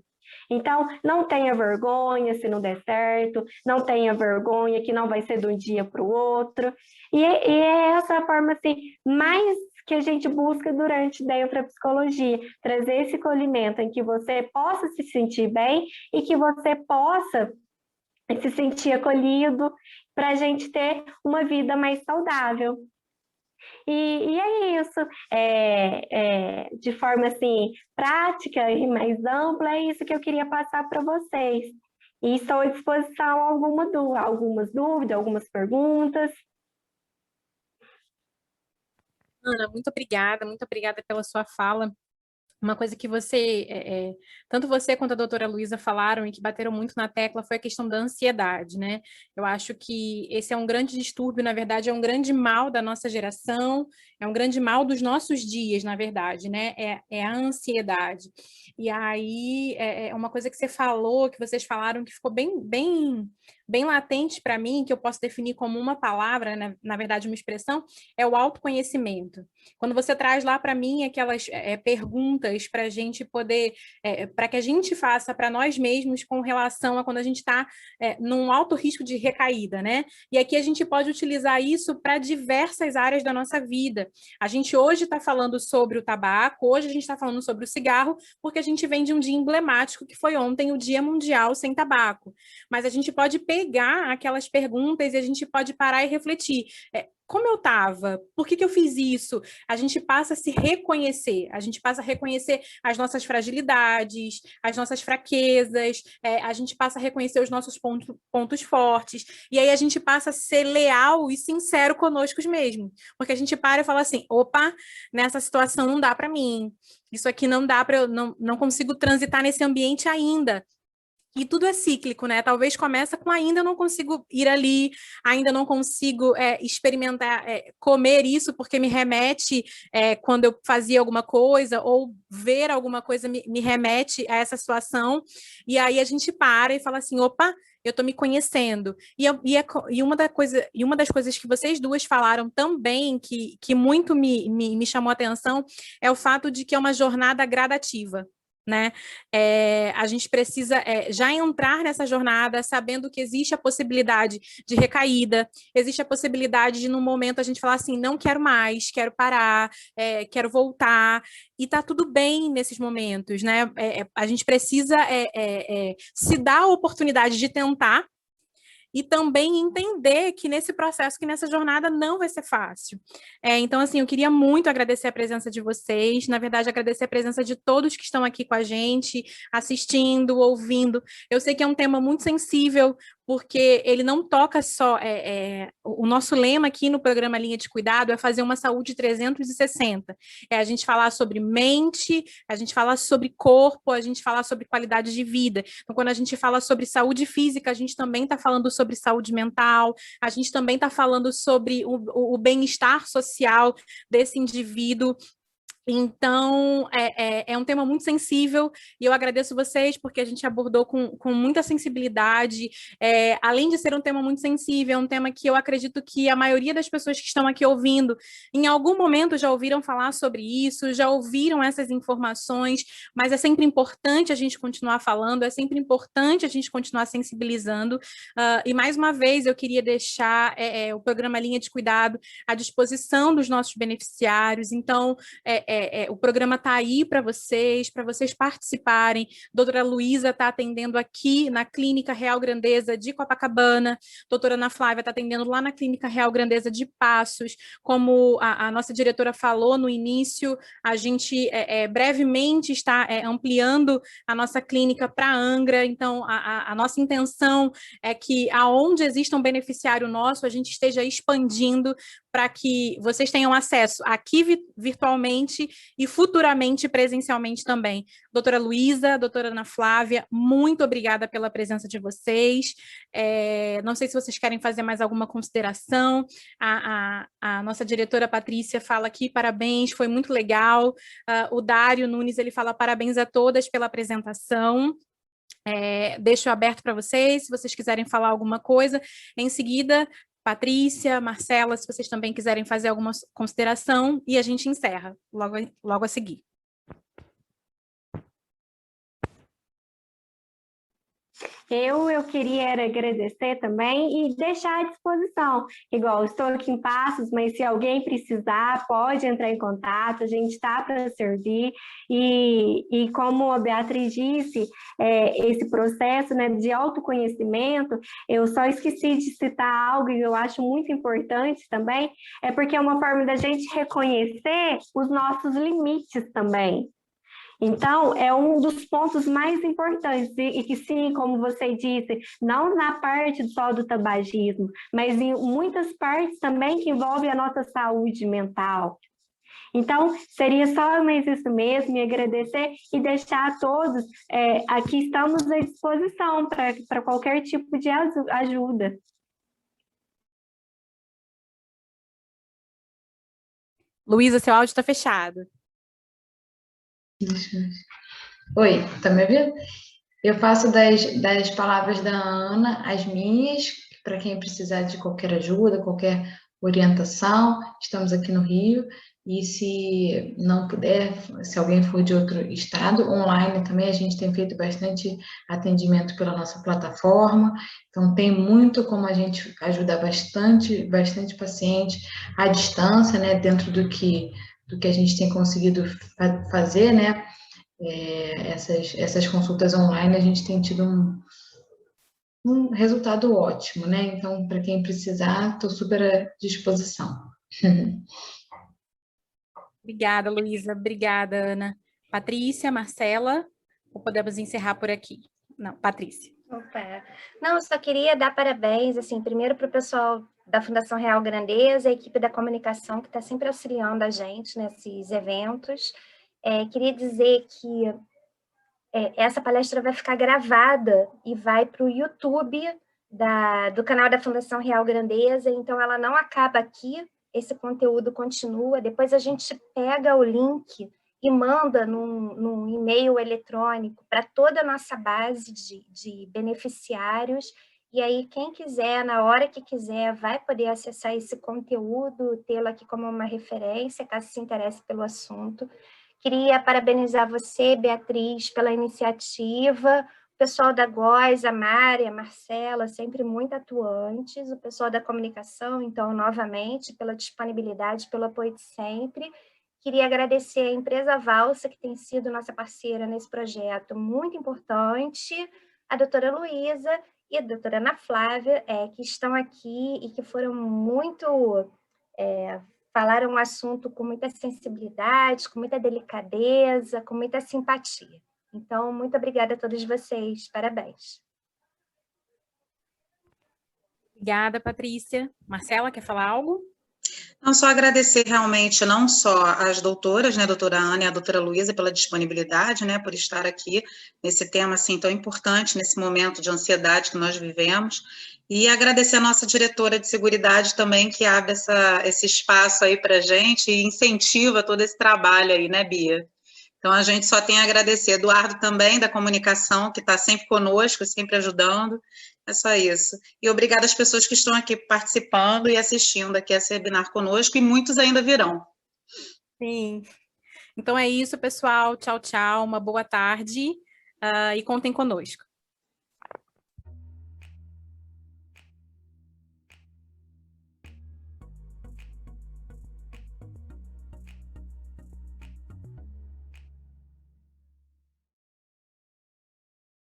Então, não tenha vergonha se não der certo, não tenha vergonha que não vai ser de um dia para o outro. E é essa a forma assim, mais que a gente busca dentro da psicologia, trazer esse acolhimento em que você possa se sentir bem e que você possa se sentir acolhido, para a gente ter uma vida mais saudável. E é isso, de forma assim, prática e mais ampla, é isso que eu queria passar para vocês. E estou à disposição a algumas dúvidas, algumas perguntas. Ana, muito obrigada pela sua fala. Uma coisa que tanto você quanto a doutora Luísa falaram e que bateram muito na tecla foi a questão da ansiedade, né? Eu acho que esse é um grande distúrbio, na verdade, é um grande mal da nossa geração, é um grande mal dos nossos dias, na verdade, né? É a ansiedade. E aí, é uma coisa que vocês falaram, que ficou bem latente para mim, que eu posso definir como uma palavra, né? Na verdade, uma expressão, é o autoconhecimento. Quando você traz lá para mim aquelas perguntas para a gente poder, para que a gente faça para nós mesmos com relação a quando a gente está num alto risco de recaída, né? E aqui a gente pode utilizar isso para diversas áreas da nossa vida. A gente hoje está falando sobre o tabaco, hoje a gente está falando sobre o cigarro, porque a gente vem de um dia emblemático que foi ontem o Dia Mundial Sem Tabaco. Mas a gente pode pegar aquelas perguntas e a gente pode parar e refletir. Como eu estava? Por que eu fiz isso? A gente passa a se reconhecer, a gente passa a reconhecer as nossas fragilidades, as nossas fraquezas, a gente passa a reconhecer os nossos pontos fortes, e aí a gente passa a ser leal e sincero conosco mesmos, porque a gente para e fala assim, opa, nessa situação não dá para mim, isso aqui não dá para eu, não consigo transitar nesse ambiente ainda. E tudo é cíclico, né? Talvez começa com ainda não consigo ir ali, ainda não consigo experimentar, comer isso porque me remete quando eu fazia alguma coisa, ou ver alguma coisa me remete a essa situação. E aí a gente para e fala assim, opa, eu estou me conhecendo. E uma das coisas que vocês duas falaram também, que muito me chamou a atenção, é o fato de que é uma jornada gradativa. Né? A gente precisa já entrar nessa jornada sabendo que existe a possibilidade de recaída, existe a possibilidade de, num momento, a gente falar assim, não quero mais, quero parar, quero voltar, e tá tudo bem nesses momentos, né? A gente precisa se dar a oportunidade de tentar, e também entender que nesse processo, que nessa jornada não vai ser fácil. Então, assim, eu queria muito agradecer a presença de vocês, na verdade, agradecer a presença de todos que estão aqui com a gente, assistindo, ouvindo. Eu sei que é um tema muito sensível, porque ele não toca só... o nosso lema aqui no programa Linha de Cuidado é fazer uma saúde 360. A gente falar sobre mente, a gente falar sobre corpo, a gente falar sobre qualidade de vida. Então, quando a gente fala sobre saúde física, a gente também está falando sobre saúde mental, a gente também está falando sobre o bem-estar social desse indivíduo. Então, é um tema muito sensível e eu agradeço vocês porque a gente abordou com muita sensibilidade. Além de ser um tema muito sensível, é um tema que eu acredito que a maioria das pessoas que estão aqui ouvindo, em algum momento já ouviram falar sobre isso, já ouviram essas informações, mas é sempre importante a gente continuar falando, é sempre importante a gente continuar sensibilizando. E mais uma vez, eu queria deixar o programa Linha de Cuidado à disposição dos nossos beneficiários. Então, o programa está aí para vocês participarem. Doutora Luísa está atendendo aqui na Clínica Real Grandeza de Copacabana, doutora Ana Flávia está atendendo lá na Clínica Real Grandeza de Passos. Como a nossa diretora falou no início, a gente brevemente está ampliando a nossa clínica para Angra. Então, a nossa intenção é que aonde exista um beneficiário nosso, a gente esteja expandindo para que vocês tenham acesso aqui virtualmente e futuramente presencialmente também. Doutora Luísa, doutora Ana Flávia, muito obrigada pela presença de vocês. Não sei se vocês querem fazer mais alguma consideração. A nossa diretora Patrícia fala aqui, parabéns, foi muito legal. O Dário Nunes, ele fala parabéns a todas pela apresentação. Deixo aberto para vocês, se vocês quiserem falar alguma coisa. Em seguida, Patrícia, Marcela, se vocês também quiserem fazer alguma consideração, e a gente encerra logo a seguir. Eu queria agradecer também e deixar à disposição. Igual, estou aqui em Passos, mas se alguém precisar, pode entrar em contato, a gente está para servir. E como a Beatriz disse, esse processo, né, de autoconhecimento, eu só esqueci de citar algo que eu acho muito importante também, porque é uma forma da gente reconhecer os nossos limites também. Então, é um dos pontos mais importantes, e que sim, como você disse, não na parte só do tabagismo, mas em muitas partes também que envolvem a nossa saúde mental. Então, seria só mais isso mesmo, me agradecer e deixar a todos, aqui estamos à disposição para qualquer tipo de ajuda. Luísa, seu áudio está fechado. Oi, tá me ouvindo? Eu faço das palavras da Ana as minhas, para quem precisar de qualquer ajuda, qualquer orientação, estamos aqui no Rio, e se não puder, se alguém for de outro estado, online também, a gente tem feito bastante atendimento pela nossa plataforma, então tem muito como a gente ajudar bastante paciente à distância, né, dentro do que a gente tem conseguido fazer, né, essas consultas online, a gente tem tido um resultado ótimo, né? Então, para quem precisar, estou super à disposição. Obrigada, Luísa. Obrigada, Ana. Patrícia, Marcela, ou podemos encerrar por aqui? Não, Patrícia. Opa. Não, eu só queria dar parabéns, assim, primeiro para o pessoal da Fundação Real Grandeza, a equipe da comunicação que está sempre auxiliando a gente nesses eventos. Queria dizer que essa palestra vai ficar gravada e vai para o YouTube do canal da Fundação Real Grandeza, então ela não acaba aqui, esse conteúdo continua, depois a gente pega o link e manda num e-mail eletrônico para toda a nossa base de beneficiários, e aí quem quiser, na hora que quiser, vai poder acessar esse conteúdo, tê-lo aqui como uma referência, caso se interesse pelo assunto. Queria parabenizar você, Beatriz, pela iniciativa, o pessoal da GOS, a Mari, a Marcela, sempre muito atuantes, o pessoal da comunicação, então, novamente, pela disponibilidade, pelo apoio de sempre. Queria agradecer a empresa Valsa, que tem sido nossa parceira nesse projeto muito importante, a doutora Luísa e a doutora Ana Flávia, que estão aqui e que foram muito... falaram um assunto com muita sensibilidade, com muita delicadeza, com muita simpatia. Então, muito obrigada a todos vocês. Parabéns. Obrigada, Patrícia. Marcela, quer falar algo? Não, só agradecer realmente não só às doutoras, né, a doutora Ana e a doutora Luísa, pela disponibilidade, né, por estar aqui nesse tema assim tão importante, nesse momento de ansiedade que nós vivemos, E agradecer a nossa diretora de seguridade também, que abre esse espaço aí para a gente e incentiva todo esse trabalho aí, né, Bia? Então, a gente só tem a agradecer. Eduardo também, da comunicação, que está sempre conosco, sempre ajudando. É só isso. E obrigada às pessoas que estão aqui participando e assistindo aqui esse webinar conosco, e muitos ainda virão. Sim. Então é isso, pessoal. Tchau, tchau. Uma boa tarde e contem conosco.